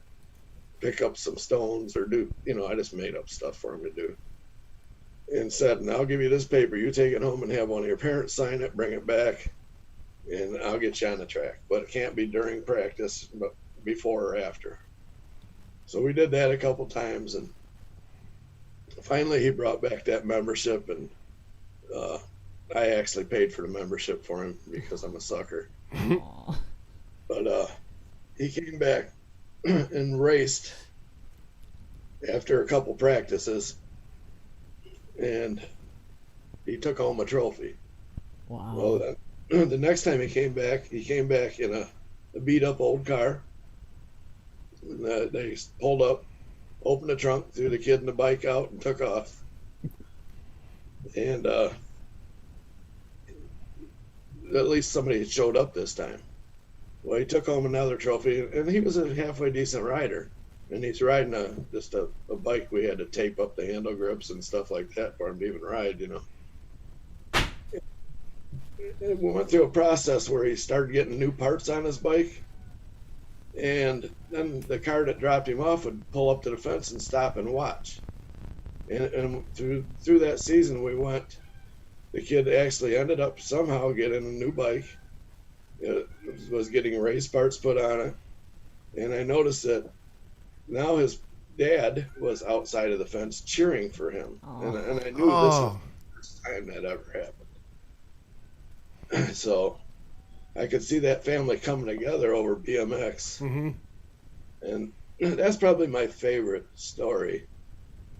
pick up some stones or do, I just made up stuff for him to do. And said, and I'll give you this paper. You take it home and have one of your parents sign it, bring it back, and I'll get you on the track. But it can't be during practice, but before or after." So we did that a couple times, and finally he brought back that membership, and I actually paid for the membership for him because I'm a sucker. But he came back and raced after a couple practices, and he took home a trophy. Wow. Well, then, the next time he came back in a beat up old car. And, they pulled up, opened the trunk, threw the kid and the bike out, and took off. And at least somebody had showed up this time. Well, he took home another trophy, and he was a halfway decent rider. And he's riding just a bike we had to tape up the handle grips and stuff like that for him to even ride, And we went through a process where he started getting new parts on his bike. And then the car that dropped him off would pull up to the fence and stop and watch. And through that season the kid actually ended up somehow getting a new bike. It was getting race parts put on it. And I noticed that now his dad was outside of the fence cheering for him. And I knew this was the first time that ever happened. So I could see that family coming together over BMX. Mm-hmm. And that's probably my favorite story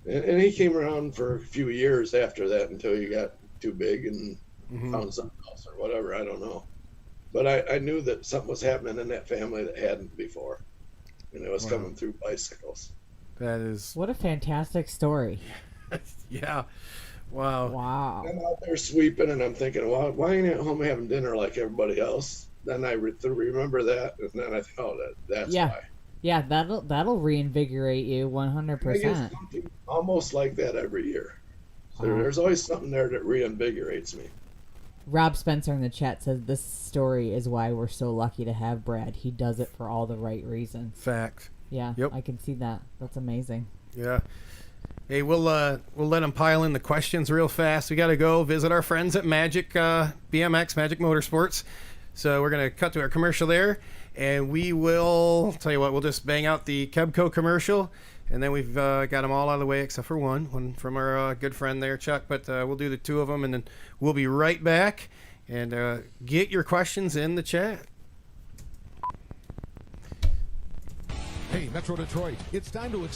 And he came around for a few years after that until he got too big and found something else or whatever. I don't know. But I knew that something was happening in that family that hadn't before. And it was coming through bicycles. That is. What a fantastic story. Yeah. Wow. Wow. I'm out there sweeping and I'm thinking, well, why ain't I at home having dinner like everybody else? Then I remember that. And then I thought, oh, that's why. Yeah, that'll reinvigorate you 100%. I get something almost like that every year. So there's always something there that reinvigorates me. Rob Spencer in the chat says this story is why we're so lucky to have Brad. He does it for all the right reasons. Fact. Yeah, Yep. I can see that. That's amazing. Yeah. Hey, we'll let them pile in the questions real fast. We got to go visit our friends at Magic BMX, Magic Motorsports. So we're going to cut to our commercial there, and we will tell you what, we'll just bang out the Kebco commercial, and then we've got them all out of the way except for one from our good friend there, Chuck. But we'll do the two of them, and then we'll be right back and get your questions in the chat. Hey, Metro Detroit, it's time to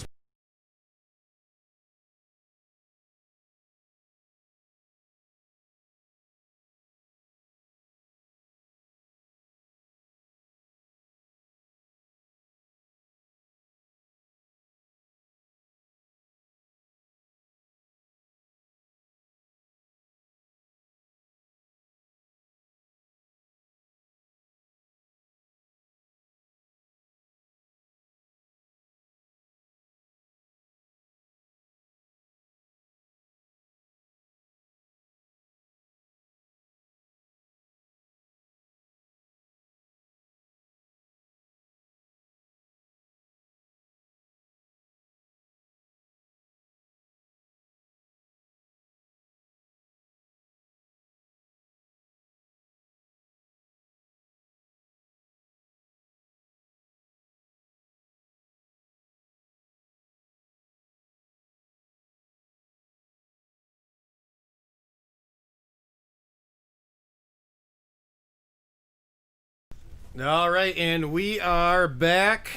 All right, and we are back.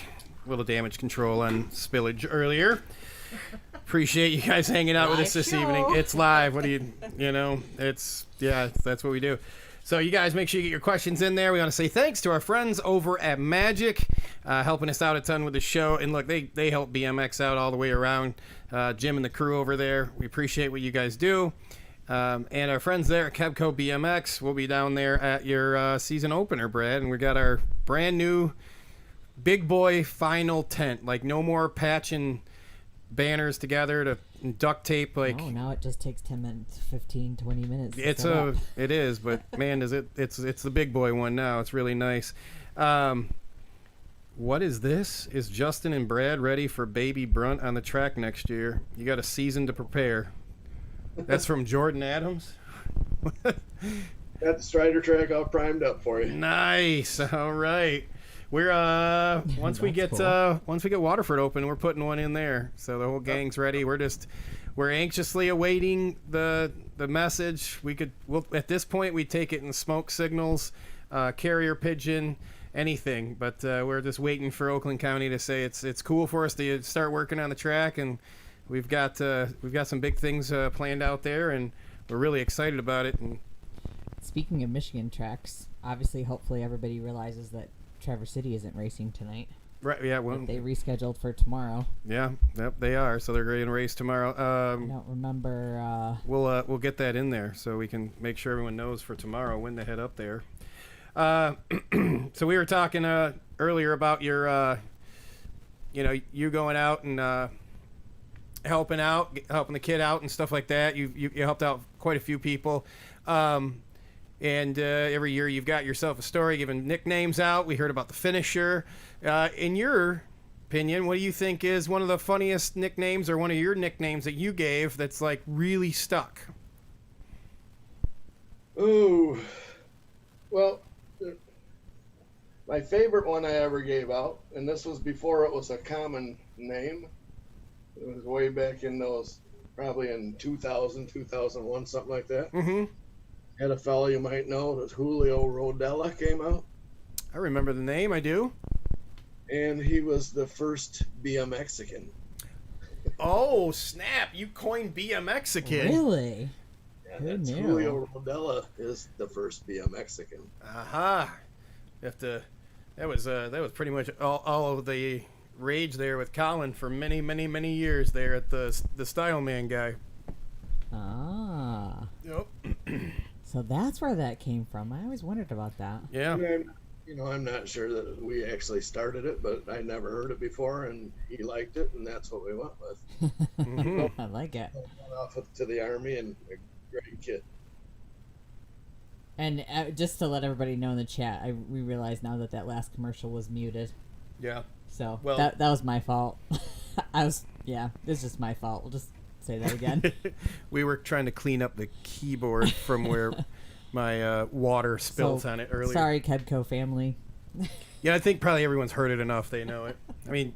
A little damage control on spillage earlier. Appreciate you guys hanging out with us this evening. It's live. What do it's, that's what we do. So you guys make sure you get your questions in there. We want to say thanks to our friends over at Magic, helping us out a ton with the show. And look, they help BMX out all the way around. Jim and the crew over there, we appreciate what you guys do. And our friends there at Kebco BMX will be down there at your season opener, Brad. And we got our brand new big boy final tent. Like no more patching banners together to duct tape. Like now it just takes 10 minutes, 15, 20 minutes. It is, but man, it's the big boy one now. It's really nice. What is this? Is Justin and Brad ready for Baby Brunt on the track next year? You got a season to prepare. That's from Jordan Adams. Got the Strider track all primed up for you. Nice. All right. We're once we get Waterford open, we're putting one in there. So the whole gang's ready. We're anxiously awaiting the message. We'll at this point we take it in smoke signals, carrier pigeon, anything. But we're just waiting for Oakland County to say it's cool for us to start working on the track, and we've got some big things planned out there, and we're really excited about it. And speaking of Michigan tracks, obviously, hopefully everybody realizes that Traverse City isn't racing tonight. Right, yeah. Well, they rescheduled for tomorrow. Yeah, yep, they are. So they're going to race tomorrow. I don't remember. We'll get that in there so we can make sure everyone knows for tomorrow when to head up there. So we were talking earlier about your, you going out and helping the kid out and stuff like that. You helped out quite a few people. And every year you've got yourself a story, giving nicknames out. We heard about the finisher. In your opinion, what do you think is one of the funniest nicknames or one of your nicknames that you gave that's like really stuck? Ooh, well, my favorite one I ever gave out, and this was before it was a common name. It was way back in those, probably in 2000, 2001, something like that. Mm-hmm. Had a fellow you might know, that Julio Rodella came out. I remember the name, I do. And he was the first BMXican. Oh, snap. You coined BMX again. Really? Yeah, Who that's knew? Julio Rodella is the first BMXican. Aha. You have to. That was pretty much all of the rage there with Colin for many, many, many years there at the Style Man guy. Ah. Yep. So that's where that came from. I always wondered about that. Yeah. And I'm not sure that we actually started it, but I never heard it before, and he liked it, and that's what we went with. Mm-hmm. I like it. Went off to the Army, and a great kid. And just to let everybody know in the chat, we realize now that last commercial was muted. Yeah. So Well- that was my fault. It's just my fault. We'll just say that again. We were trying to clean up the keyboard from where my water spilled So, on it earlier. Sorry, Kebco family. Yeah, I think probably everyone's heard it enough. They know it. I mean,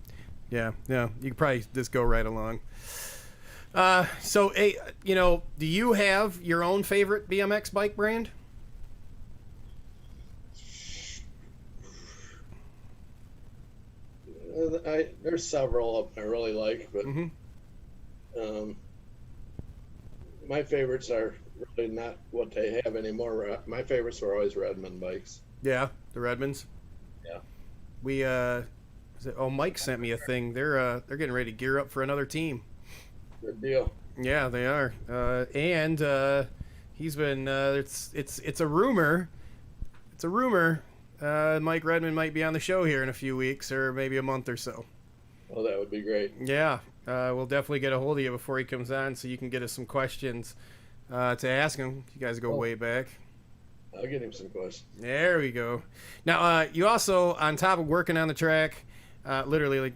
yeah. You could probably just go right along. So, hey, do you have your own favorite BMX bike brand? There's several of them I really like, but Mm-hmm. my favorites are really not what they have anymore. My favorites were always Redmond bikes. Yeah, the Redmonds. Yeah. We Mike sent me a thing. They're getting ready to gear up for another team. Good deal. Yeah, they are. And he's been. It's a rumor. It's a rumor. Mike Redmond might be on the show here in a few weeks or maybe a month or so. Well, that would be great. Yeah, we'll definitely get a hold of you before he comes on so you can get us some questions to ask him. You guys go way back. I'll get him some questions. There we go. Now, you also, on top of working on the track, literally, like,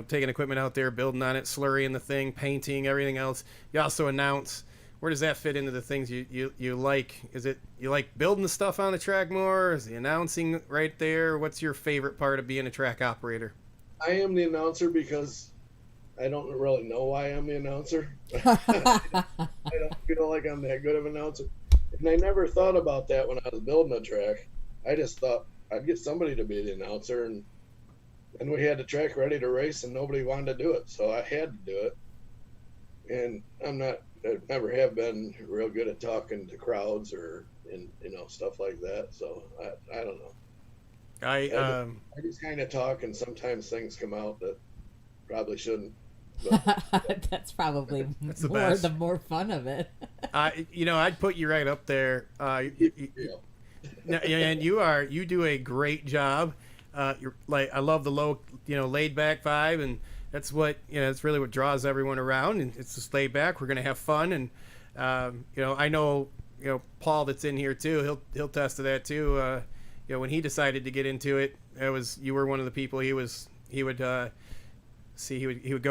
taking equipment out there, building on it, slurrying the thing, painting, everything else, you also announce. Where does that fit into the things you like? Is it you like building the stuff on the track more? Is the announcing right there? What's your favorite part of being a track operator? I am the announcer because I don't really know why I'm the announcer. I don't feel like I'm that good of an announcer. And I never thought about that when I was building a track. I just thought I'd get somebody to be the announcer, and we had the track ready to race, and nobody wanted to do it, so I had to do it. And I never have been real good at talking to crowds or stuff like that. So I don't know. I just kind of talk, and sometimes things come out that probably shouldn't. But That's probably That's the more best. the more fun of it. I'd put you right up there. And you do a great job. You're like, I love the low, laid back vibe, and that's what it's really what draws everyone around. And it's just laid back. We're gonna have fun, and I know Paul that's in here too. He'll test to that too. When he decided to get into it, you were one of the people he would go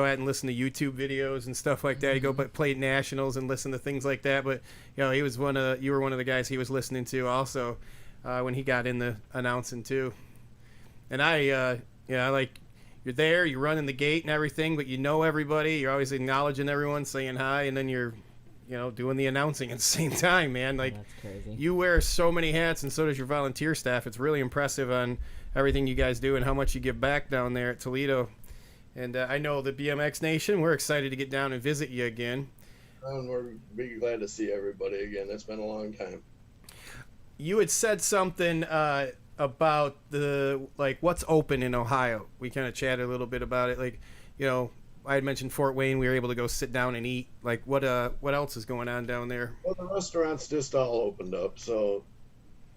out and listen to YouTube videos and stuff like that. He'd go play nationals and listen to things like that. But you were one of the guys he was listening to also when he got in the announcing too. And I like you're there, you're running the gate and everything, but everybody. You're always acknowledging everyone, saying hi, and then you're doing the announcing at the same time, man. Like, That's crazy. you wear so many hats, and so does your volunteer staff. It's really impressive on everything you guys do and how much you give back down there at Toledo. And I know the BMX Nation, we're excited to get down and visit you again. And we're be glad to see everybody again. It's been a long time. You had said something about what's open in Ohio. We kind of chatted a little bit about it. I had mentioned Fort Wayne. We were able to go sit down and eat. Like, what else is going on down there? Well, the restaurants just all opened up, so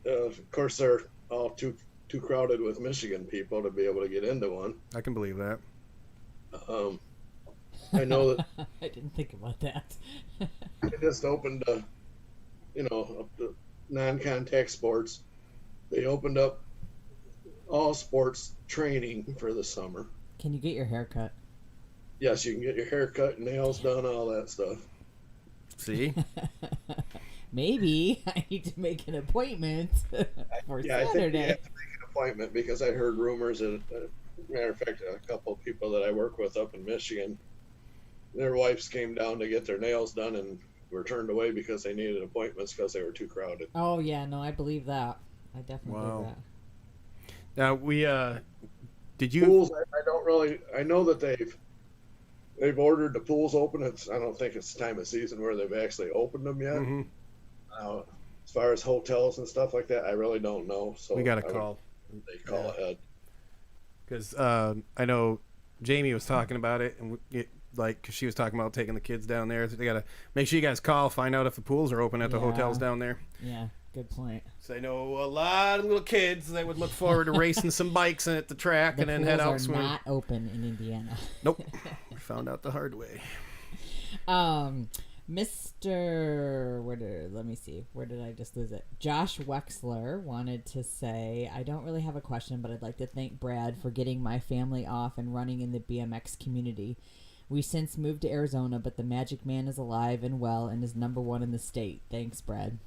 of course they're all too crowded with Michigan people to be able to get into one. I can believe that. I know that I didn't think about that. they just opened, up the non-contact sports. They opened up all sports training for the summer. Can you get your hair cut? Yes, you can get your hair cut, nails done, all that stuff. See? Maybe I need to make an appointment for Yeah, I think you Saturday. have to make an appointment because I heard rumors that, matter of fact, a couple of people that I work with up in Michigan, their wives came down to get their nails done and were turned away because they needed appointments because they were too crowded. Oh yeah, no, I believe that. I definitely believe that. Now, did you... Pools, I don't really, I know that they've ordered the pools open. I don't think it's the time of season where they've actually opened them yet. Mm-hmm. As far as hotels and stuff like that, I really don't know. So We got to call. They call ahead. Because I know Jamie was talking about it, and cause she was talking about taking the kids down there. So they got to make sure you guys call, find out if the pools are open at the hotels down there. Yeah, good point. So I know a lot of little kids that would look forward to racing some bikes at the track and then head out pools are swimming. not open in Indiana. Nope. We found out the hard way. Let me see. Where did I just lose it? Josh Wexler wanted to say, I don't really have a question, but I'd like to thank Brad for getting my family off and running in the BMX community. We since moved to Arizona, but the Magic Man is alive and well and is #1 in the state. Thanks, Brad.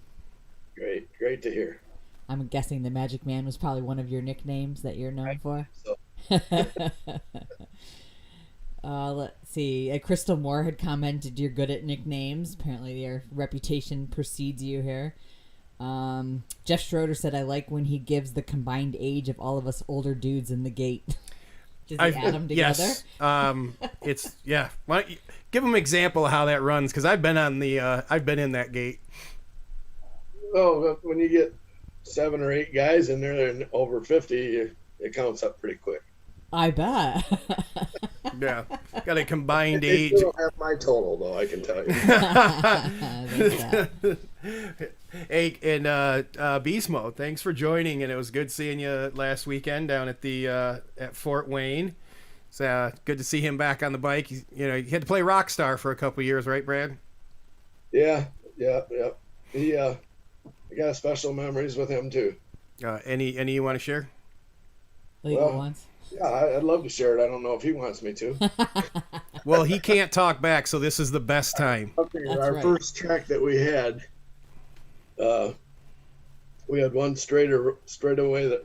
Great to hear. I'm guessing the Magic Man was probably one of your nicknames that you're known for. So. Let's see. Crystal Moore had commented, "You're good at nicknames." Apparently, your reputation precedes you here. Jeff Schroeder said, "I like when he gives the combined age of all of us older dudes in the gate." Does he add them together? Yes. It's Why don't you give them an example of how that runs? Because I've been in that gate. Oh, when you get 7 or 8 guys in there and over 50, it counts up pretty quick. I bet. Yeah, got a combined They age. still have my total, though, I can tell you. Hey, and Beast Mode, thanks for joining, and it was good seeing you last weekend down at the at Fort Wayne. It's good to see him back on the bike. You had to play Rockstar for a couple of years, right, Brad? Yeah. He, I got special memories with him too. Any you want to share? Once. Yeah, I'd love to share it. I don't know if he wants me to. Well, he can't talk back, so this is the best time. Our first track that we had one straightaway that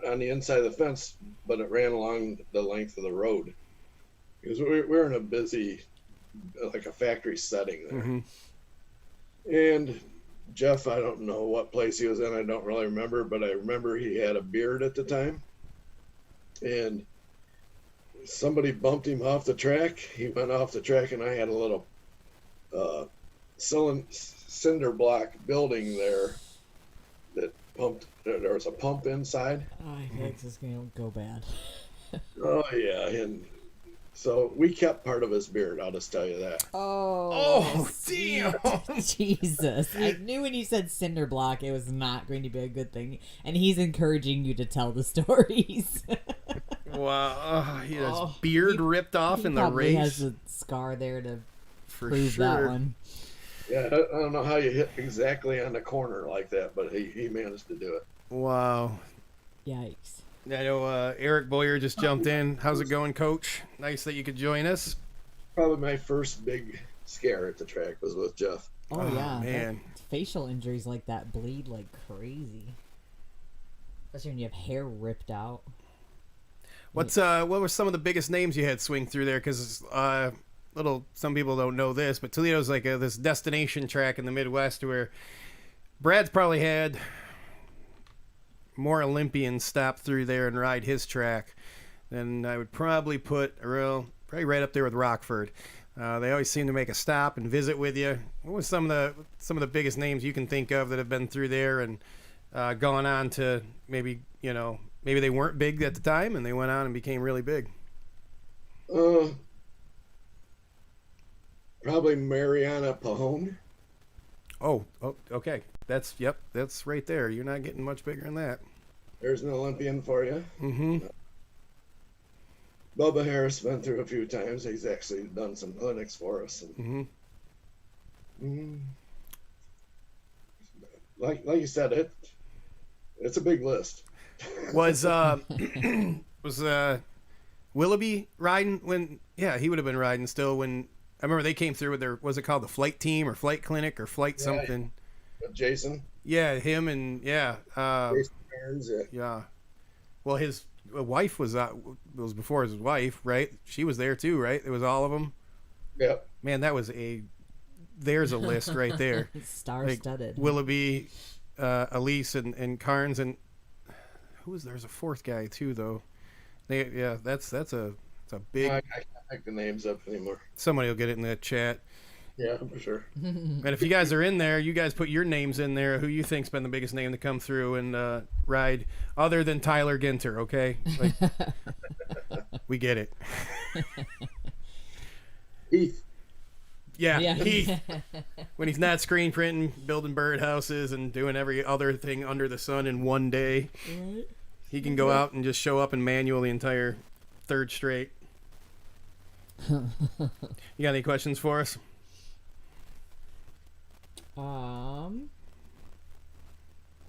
on the inside of the fence, but it ran along the length of the road because we're in a busy, like a factory setting there. Mm-hmm. And Jeff, I don't know what place he was in. I don't really remember, but I remember he had a beard at the time. And somebody bumped him off the track. He went off the track, and I had a little cinder block building there that pumped. There was a pump inside. I think this is going to go bad. Oh, yeah. And so we kept part of his beard. I'll just tell you that. Oh, damn. Jesus. I knew when you said cinder block, it was not going to be a good thing. And he's encouraging you to tell the stories. Wow. He has beard ripped off in the race. He has a scar there to prove sure. that one. Yeah, I don't know how you hit exactly on the corner like that, but he managed to do it. Wow. Yikes. I know Eric Boyer just jumped in. How's it going, Coach? Nice that you could join us. Probably my first big scare at the track was with Jeff. Oh yeah, man. Facial injuries like that bleed like crazy. Especially when you have hair ripped out. What were some of the biggest names you had swing through there? Because some people don't know this, but Toledo's like this destination track in the Midwest where Brad's probably had more Olympians stop through there and ride his track than I would probably put probably right up there with Rockford. They always seem to make a stop and visit with you. What was some of the biggest names you can think of that have been through there and gone on to maybe they weren't big at the time and they went on and became really big? Probably Mariana Pahone. Oh, okay. That's right there. You're not getting much bigger than that. There's an Olympian for you. Mm-hmm. Bubba Harris been through a few times. He's actually done some clinics for us. And, like you said, it's a big list. Was Willoughby riding when? Yeah, he would have been riding still when. I remember they came through with their, was it called the flight team or flight clinic or flight something? Jason. Yeah, him and Jason Barnes, yeah. Well, his wife was before his wife, right? She was there too, right? It was all of them. Yep. Man, there's a list right there. Star-studded. Like Willoughby, Elise, and Carnes, and there's a fourth guy too, though. That's a It's a big. I can't make the names up anymore. Somebody will get it in the chat. Yeah, for sure. And if you guys are in there, you guys put your names in there. Who you think's been the biggest name to come through and ride, other than Tyler Ginter? Okay, like, we get it. Heath. Yeah, Yeah. Heath. When he's not screen printing, building birdhouses, and doing every other thing under the sun in one day, he can go out and just show up and manual the entire third straight. You got any questions for us?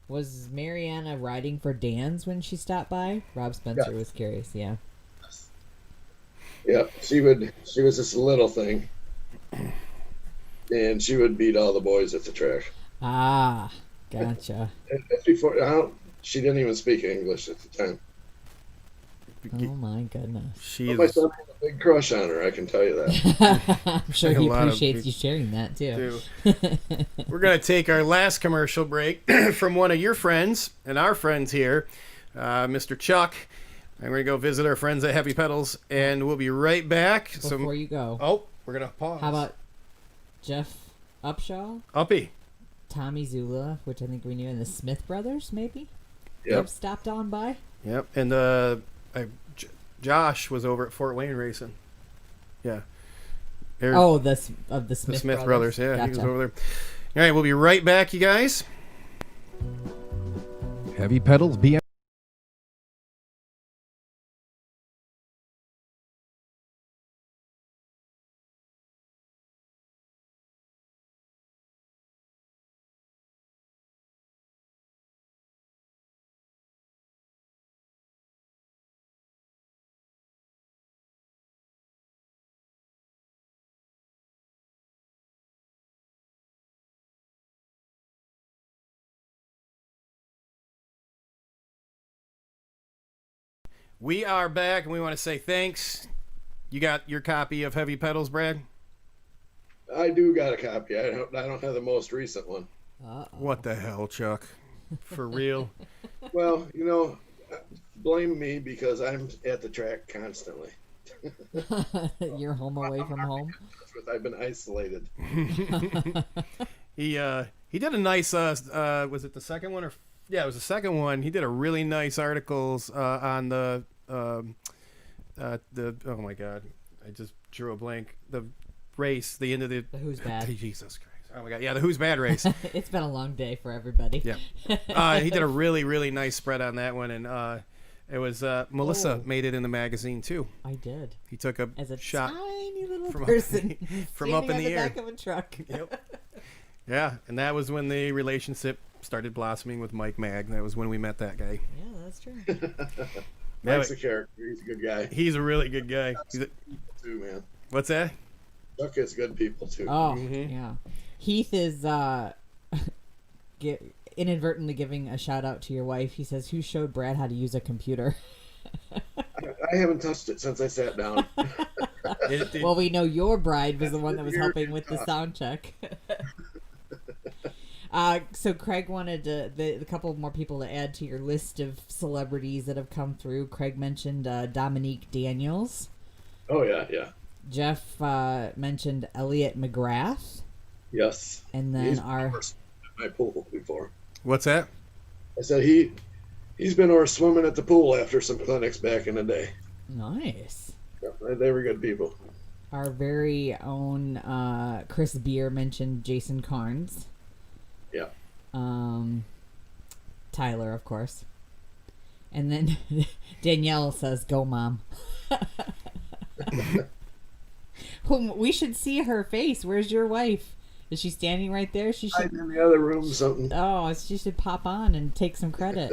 Was Mariana riding for Dan's when she stopped by? Rob Spencer Yeah. was curious. Yeah. Yeah, she was this little thing, and she would beat all the boys at the track. Ah, gotcha. And she didn't even speak English at the time. Oh my goodness. She But my is son had a big crush on her, I can tell you that. I'm sure A he lot of appreciates people you sharing that too. We're going to take our last commercial break from one of your friends and our friends here, Mr. Chuck. And we're going to go visit our friends at Heavy Pedals, and we'll be right back. Before you go, We're going to pause. how about Jeff Upshaw, Uppy? Tommy Zula, which I think we knew, and the Smith brothers, maybe? Yep. They've stopped on by. Yep. And Josh was over at Fort Wayne racing. Yeah. Oh, the the Smith, Smith brothers. Yeah, Gotcha. he was over there. All right, we'll be right back, you guys. Heavy Pedals BMX. We are back, and we want to say thanks. You got your copy of Heavy Pedals, Brad? I do got a copy. I don't have the most recent one. What the hell, Chuck? For real? Well, blame me because I'm at the track constantly. You're home away from home. I've been isolated. He did a nice was it the second one or yeah, it was the second one. He did a really nice articles on the oh my god, I just drew a blank. The race, the end of the Who's Bad. Jesus Christ. Oh my god, yeah, the Who's Bad race. It's been a long day for everybody. Yeah. He did a really, really nice spread on that one, and it was Melissa made it in the magazine too. I did. He took a As a shot tiny little from person from up in standing the on air. back of a truck. Yep. Yeah, and that was when the relationship started blossoming with Mike Mag. That was when we met that guy. Yeah, that's true. Mike's a character. He's a good guy. He's a really good guy. Too, man. What's that? Chuck is good people too. Oh, Mhm. yeah. Heath is inadvertently giving a shout out to your wife. He says, "Who showed Brad how to use a computer?" I haven't touched it since I sat down. Well, we know your bride was the one that was helping with the sound check. So Craig wanted a couple more people to add to your list of celebrities that have come through. Craig mentioned Dominique Daniels. Oh yeah. Jeff mentioned Elliot McGrath. Yes. And then He's our... been at my pool before. What's that? I said he's been over swimming at the pool after some clinics back in the day. Nice. Yeah, they were good people. Our very own Chris Beer mentioned Jason Carnes. Yeah. Tyler, of course. And then Danielle says, "Go, Mom." We should see her face. Where's your wife? Is she standing right there? She should. I'm in the other room, something. Oh, she should pop on and take some credit.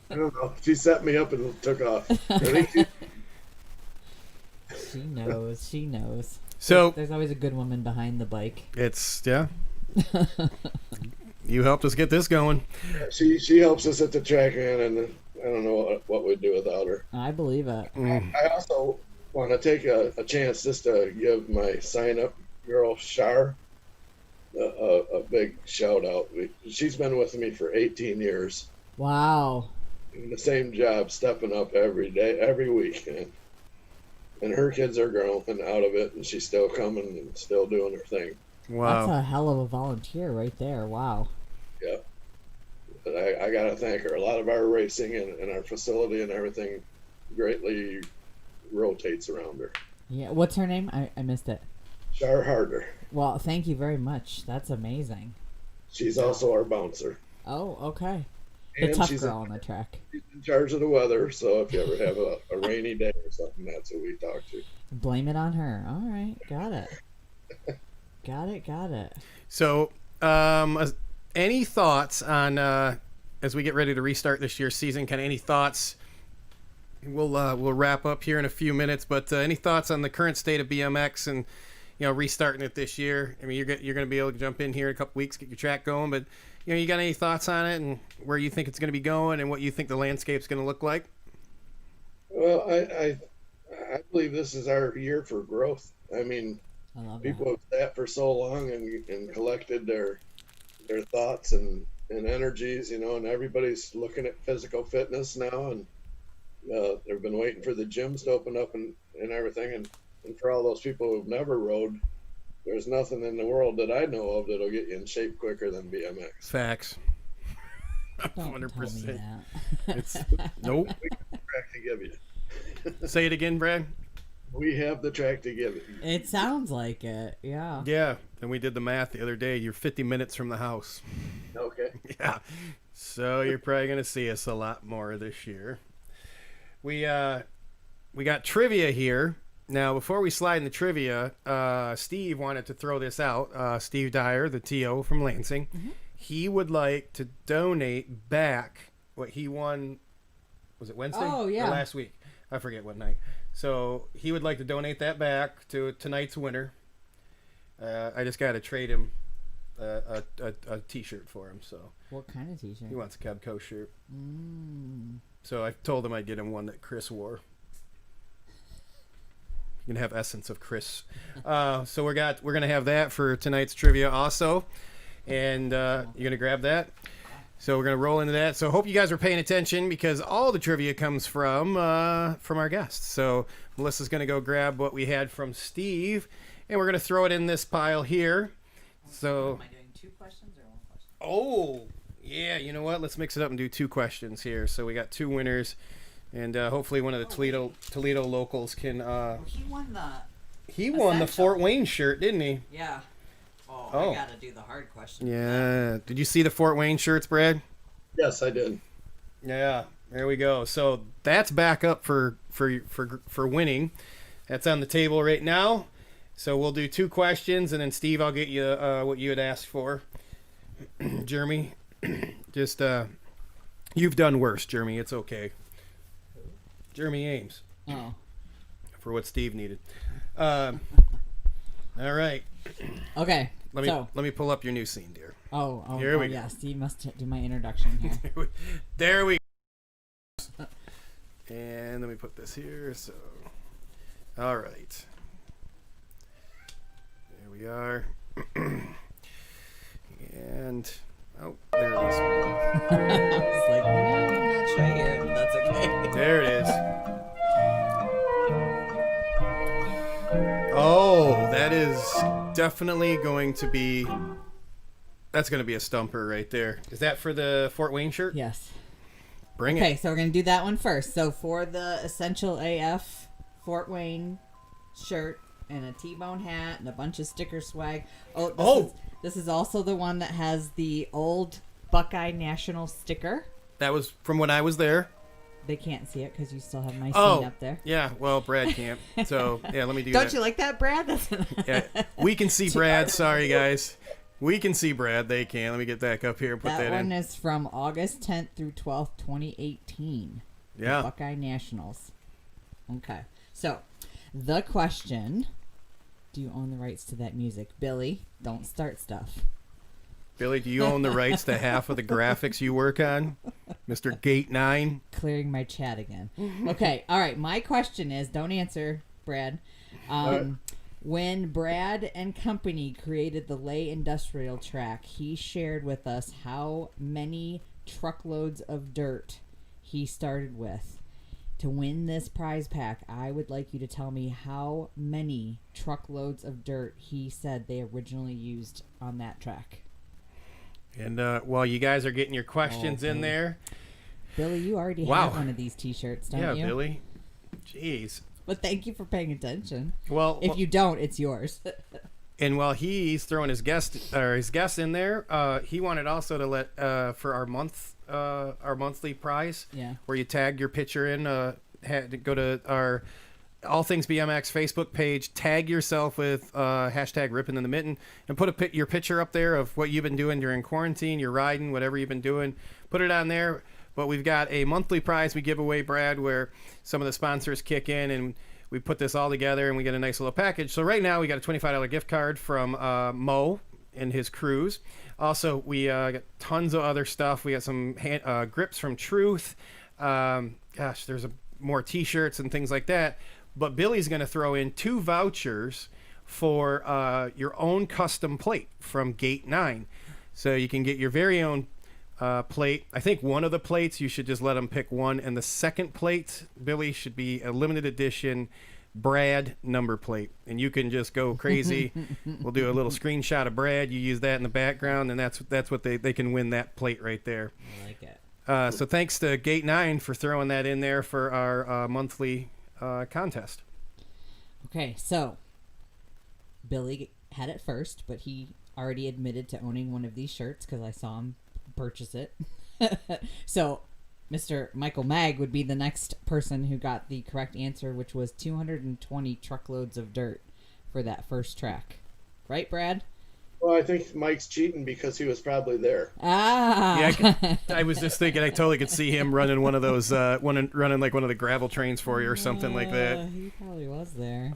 I don't know. She set me up and took off. She knows. She knows. So There's always a good woman behind the bike. it's yeah. You helped us get this going. She helps us at the track, man, and I don't know what we'd do without her. I believe it. I also want to take a chance just to give my sign-up girl, Shar, a big shout-out. She's been with me for 18 years. Wow. In the same job, stepping up every day, every week. And and her kids are growing out of it, and she's still coming and still doing her thing. Wow. That's a hell of a volunteer right there. Wow. Yeah. But I got to thank her. A lot of our racing and our facility and everything greatly rotates around her. Yeah. What's her name? I missed it. Char Harder. Well, thank you very much. That's amazing. She's also our bouncer. Oh, okay. The And tough she's girl on the track. She's in charge of the weather, so if you ever have a rainy day or something, that's who we talk to. Blame it on her. All right. Got it. Got it. So, any thoughts on as we get ready to restart this year's season? Kind of any thoughts? We'll wrap up here in a few minutes, but any thoughts on the current state of BMX and restarting it this year? I mean, you're going to be able to jump in here in a couple weeks, get your track going, but you got any thoughts on it and where you think it's going to be going and what you think the landscape's going to look like? Well, I believe this is our year for growth. I mean, I love people that. have sat for so long and collected their thoughts and energies, and everybody's looking at physical fitness now, and they've been waiting for the gyms to open up and everything, and for all those people who've never rode, there's nothing in the world that I know of that'll get you in shape quicker than BMX. Facts. Don't 100%. tell me that. It's nope. We have the track to give you. Say it again, Brad. We have the track to give you. It sounds like it. Yeah. Yeah, and we did the math the other day. You're 50 minutes from the house. Okay. Yeah, so you're probably gonna see us a lot more this year. We got trivia here. Now, before we slide into trivia, Steve wanted to throw this out. Steve Dyer, the TO from Lansing, he would like to donate back what he won. Was it Wednesday? Oh, yeah. Or last week? I forget what night. So he would like to donate that back to tonight's winner. I just got to trade him a T-shirt for him. So What kind of t-shirt? he wants a Cubco shirt. So I told him I'd get him one that Chris wore. You can have essence of Chris. So we're gonna have that for tonight's trivia also, and you're gonna grab that. So we're gonna roll into that. So hope you guys are paying attention because all the trivia comes from our guests. So Melissa's gonna go grab what we had from Steve, and we're gonna throw it in this pile here. So. Am I doing 2 questions or 1 question? Oh, yeah. You know what? Let's mix it up and do 2 questions here. So we got 2 winners, and hopefully one of the Toledo locals can. He won the. He won the Essential. Fort Wayne shirt, didn't he? Yeah. Oh. I gotta do the hard question. Yeah. Did you see the Fort Wayne shirts, Brad? Yes, I did. Yeah. There we go. So that's back up for winning. That's on the table right now. So we'll do 2 questions, and then Steve, I'll get you what you had asked for. Jeremy, just you've done worse, Jeremy. It's okay. Jeremy Ames Oh. for what Steve needed. All right. Okay. Let me pull up your new scene, dear. Here we go. Yeah. Steve must do my introduction here. There we go. And let me put this here. So, all right. There we are. And oh, there it is. I was like, I'm not sure here, but that's okay. There it is. Oh, that is definitely going to be. That's going to be a stumper right there. Is that for the Fort Wayne shirt? Yes. Bring Okay, it. so we're gonna do that one first. So for the Essential AF Fort Wayne shirt and a T-bone hat and a bunch of sticker swag. This is also the one that has the old Buckeye National sticker. That was from when I was there. They can't see it because you still have my Oh, scene up there. yeah. Well, Brad can't. So yeah, let me do Don't that. you like that, Brad? Yeah, we can see Brad. Sorry, guys. We can see Brad. They can't. Let me get back up here and put That that one in. is from August 10th through 12th, 2018. The Yeah. Buckeye Nationals. Okay. So, the question, do you own the rights to that music? Billy, don't start stuff. Billy, do you own the rights to half of the graphics you work on? Mr. Gate 9? Clearing my chat again. Okay. All right. My question is, don't answer, Brad. When Brad and company created the Lay Industrial Track, he shared with us how many truckloads of dirt he started with. to win this prize pack, I would like you to tell me how many truckloads of dirt he said they originally used on that track. And while you guys are getting your questions in there. Billy, you already Wow. have one of these T-shirts, don't you? Yeah, Billy. Jeez. But thank you for paying attention. Well, If you don't, it's yours. and while he's throwing his guest in there, he wanted also to let for our monthly prize, Yeah. where you tag your picture in. Had to go to our All Things BMX Facebook page, tag yourself with hashtag Rippin' in the Mitten, and put your picture up there of what you've been doing during quarantine, you're riding, whatever you've been doing. Put it on there. But we've got a monthly prize we give away, Brad, where some of the sponsors kick in, and we put this all together, and we get a nice little package. So right now we got a $25 gift card from Mo and his crews. Also, we got tons of other stuff. We got some grips from Truth. There's more T-shirts and things like that. But Billy's going to throw in 2 vouchers for your own custom plate from Gate 9. So you can get your very own plate. I think one of the plates, you should just let them pick one. And the second plate, Billy, should be a limited edition Brad number plate. And you can just go crazy. We'll do a little screenshot of Brad. You use that in the background, and that's what they can win that plate right there. I like it. So thanks to Gate 9 for throwing that in there for our monthly contest. Okay, so Billy had it first, but he already admitted to owning one of these shirts because I saw him purchase it. So Mr. Michael Mag would be the next person who got the correct answer, which was 220 truckloads of dirt for that first track. Right, Brad? Well, I think Mike's cheating because he was probably there. Ah. Yeah, I was just thinking I totally could see him running one of those, running like one of the gravel trains for you or something like that. He probably was there.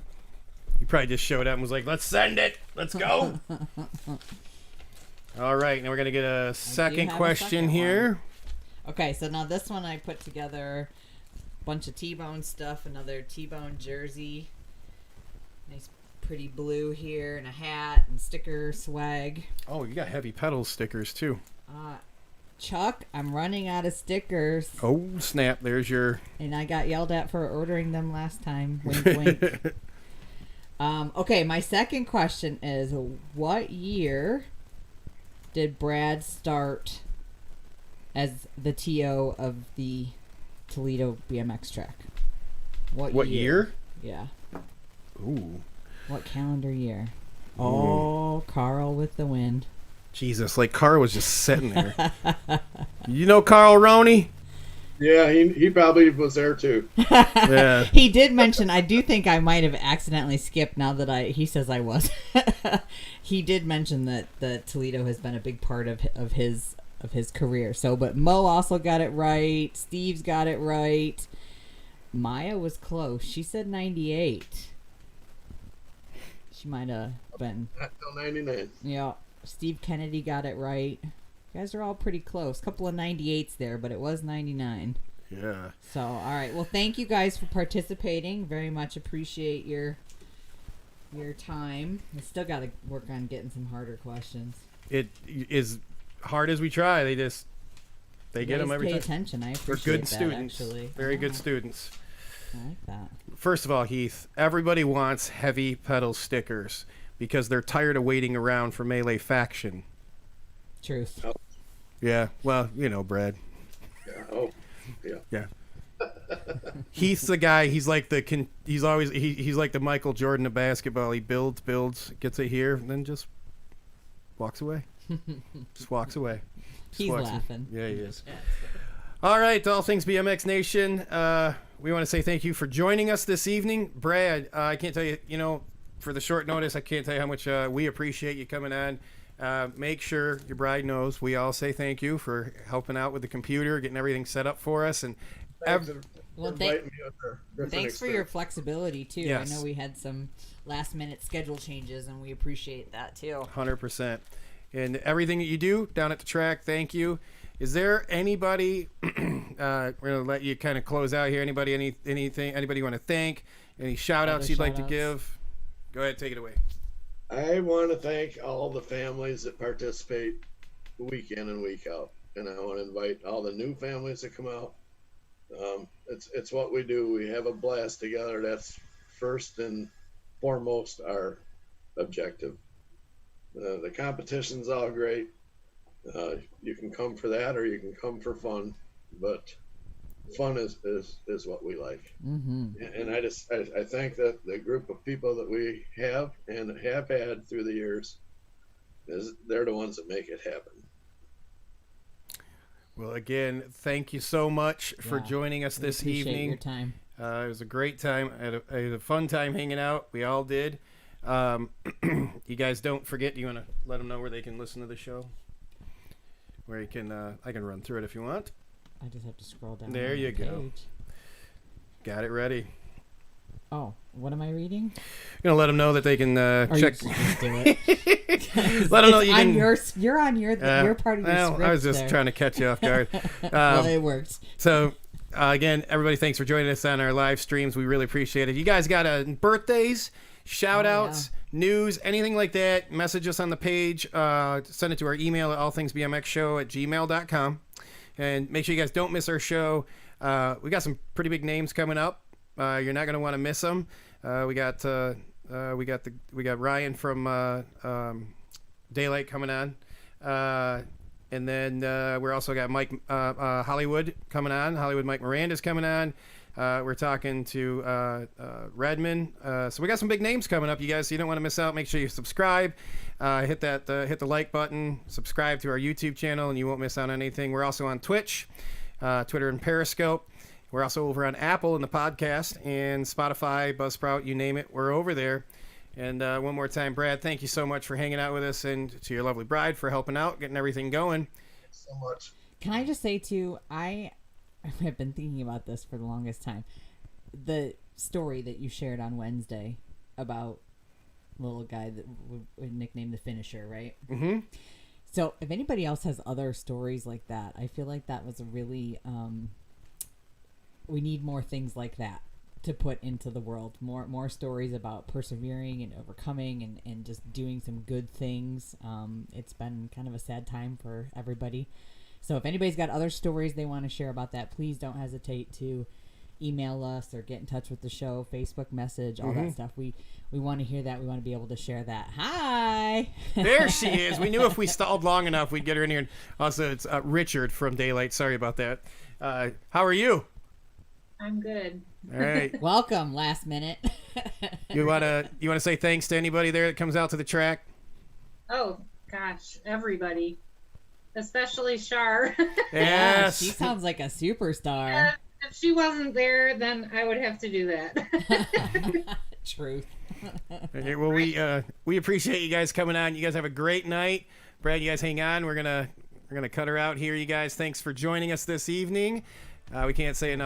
He probably just showed up and was like, "Let's send it. Let's go." All right, now we're gonna get a second have a question second here. Okay, so now this one I put together a bunch of T-Bone stuff, another T-Bone jersey, nice pretty blue here, and a hat and sticker swag. Oh, you got heavy pedal stickers too. Chuck, I'm running out of stickers, Oh snap! There's your. and I got yelled at for ordering them last time. Wink, wink. Okay, my second question is, what year did Brad start as the TO of the Toledo BMX track? What year? Yeah. Ooh, What calendar year? Oh, Carl with the wind. Jesus! Like Carl was just sitting there. You know Carl Roney? Yeah, he probably was there too. Yeah. He did mention, I do think I might have accidentally skipped now that he says I was. He did mention that the Toledo has been a big part of his career. So, but Mo also got it right. Steve's got it right. Maya was close. She said 98. She might have been. Not till 99. Yeah. Steve Kennedy got it right. You guys are all pretty close. Couple of 98s there, but it was 99. Yeah. So, all right. Well, thank you guys for participating. Very much appreciate your time. We still got to work on getting some harder questions. It is hard as we try. They get You them guys every pay time. attention. I They're appreciate good that, students. actually. Very good Yeah, students. I like that. First of all, Heath, everybody wants heavy pedal stickers because they're tired of waiting around for Melee Faction. Truth. Yeah, well, you know, Brad. Yeah. Oh, yeah. Yeah. Heath's the guy. He's like he's like the Michael Jordan of basketball. He builds, gets it here, and then just walks away. Just walks away. Just He's walks laughing. Yeah, he is. All right, to All Things BMX Nation, we want to say thank you for joining us this evening. Brad, I can't tell you, for the short notice, I can't tell you how much we appreciate you coming on. Make sure your bride knows we all say thank you for helping out with the computer, getting everything set up for us. And Thanks Well, for inviting me on there. Different Thanks for your experience. flexibility, too. Yes. I know we had some last-minute schedule changes, and we appreciate that, too. 100%. And everything that you do down at the track, thank you. Is there anybody, we're going to let you kind of close out here, anybody you want to thank, any shout-outs Other you'd like to shout-outs? give? Go ahead, take it away. I want to thank all the families that participate week in and week out. And I want to invite all the new families that come out It's what we do. We have a blast together. That's first and foremost our objective. The competition's all great. You can come for that, or you can come for fun, but fun is what we like. Mm-hmm. And I think that the group of people that we have and have had through the years they're the ones that make it happen. Well, again, thank you so much for joining us this appreciate evening. your time. It was a great time. I had a fun time hanging out. We all did. You guys don't forget. You want to let them know where they can listen to the show? Where you can, I can run through it if you want. I just have to scroll down. There on you the go. page. Got it ready. Oh, what am I reading? Gonna let them know that they can Or check. you just do it. Let them know you on can. you're on your part of your Well, script I was just there. trying to catch you off guard. Well, it works. So, again, everybody, thanks for joining us on our live streams. We really appreciate it. You guys got birthdays, shout outs, news, anything like that, message us on the page. Send it to our email at allthingsbmxshow@gmail.com. And make sure you guys don't miss our show. We got some pretty big names coming up. You're not going to want to miss them. We got Ryan from Daylight coming on. And then we're also got Mike Hollywood coming on. Hollywood Mike Miranda's coming on. We're talking to Redmond. So we got some big names coming up, you guys. So you don't want to miss out. Make sure you subscribe. Hit the like button. Subscribe to our YouTube channel, and you won't miss out on anything. We're also on Twitch, Twitter, and Periscope. We're also over on Apple in the podcast and Spotify, Buzzsprout, you name it. We're over there. And one more time, Brad, thank you so much for hanging out with us, and to your lovely bride for helping out, getting everything going. Thanks so much. Can I just say too, I have been thinking about this for the longest time. The story that you shared on Wednesday about the little guy that would nickname the finisher, right? Mm-hmm. So if anybody else has other stories like that, I feel like that was a really we need more things like that to put into the world. More stories about persevering and overcoming and just doing some good things. It's been kind of a sad time for everybody. So if anybody's got other stories they want to share about that, please don't hesitate to email us or get in touch with the show, Facebook message, all that stuff. We want to hear that. We want to be able to share that. Hi! There she is. We knew if we stalled long enough, we'd get her in here. And also, it's Richard from Daylight. Sorry about that. How are you? I'm good. All right. Welcome, last minute. You wanna say thanks to anybody there that comes out to the track? Oh, gosh, everybody. Especially Shar. Yes. She sounds like a superstar. If she wasn't there, then I would have to do that. Truth. Okay, well, we appreciate you guys coming on. You guys have a great night. Brad, you guys hang on. We're gonna cut her out here. You guys, thanks for joining us this evening. We can't say enough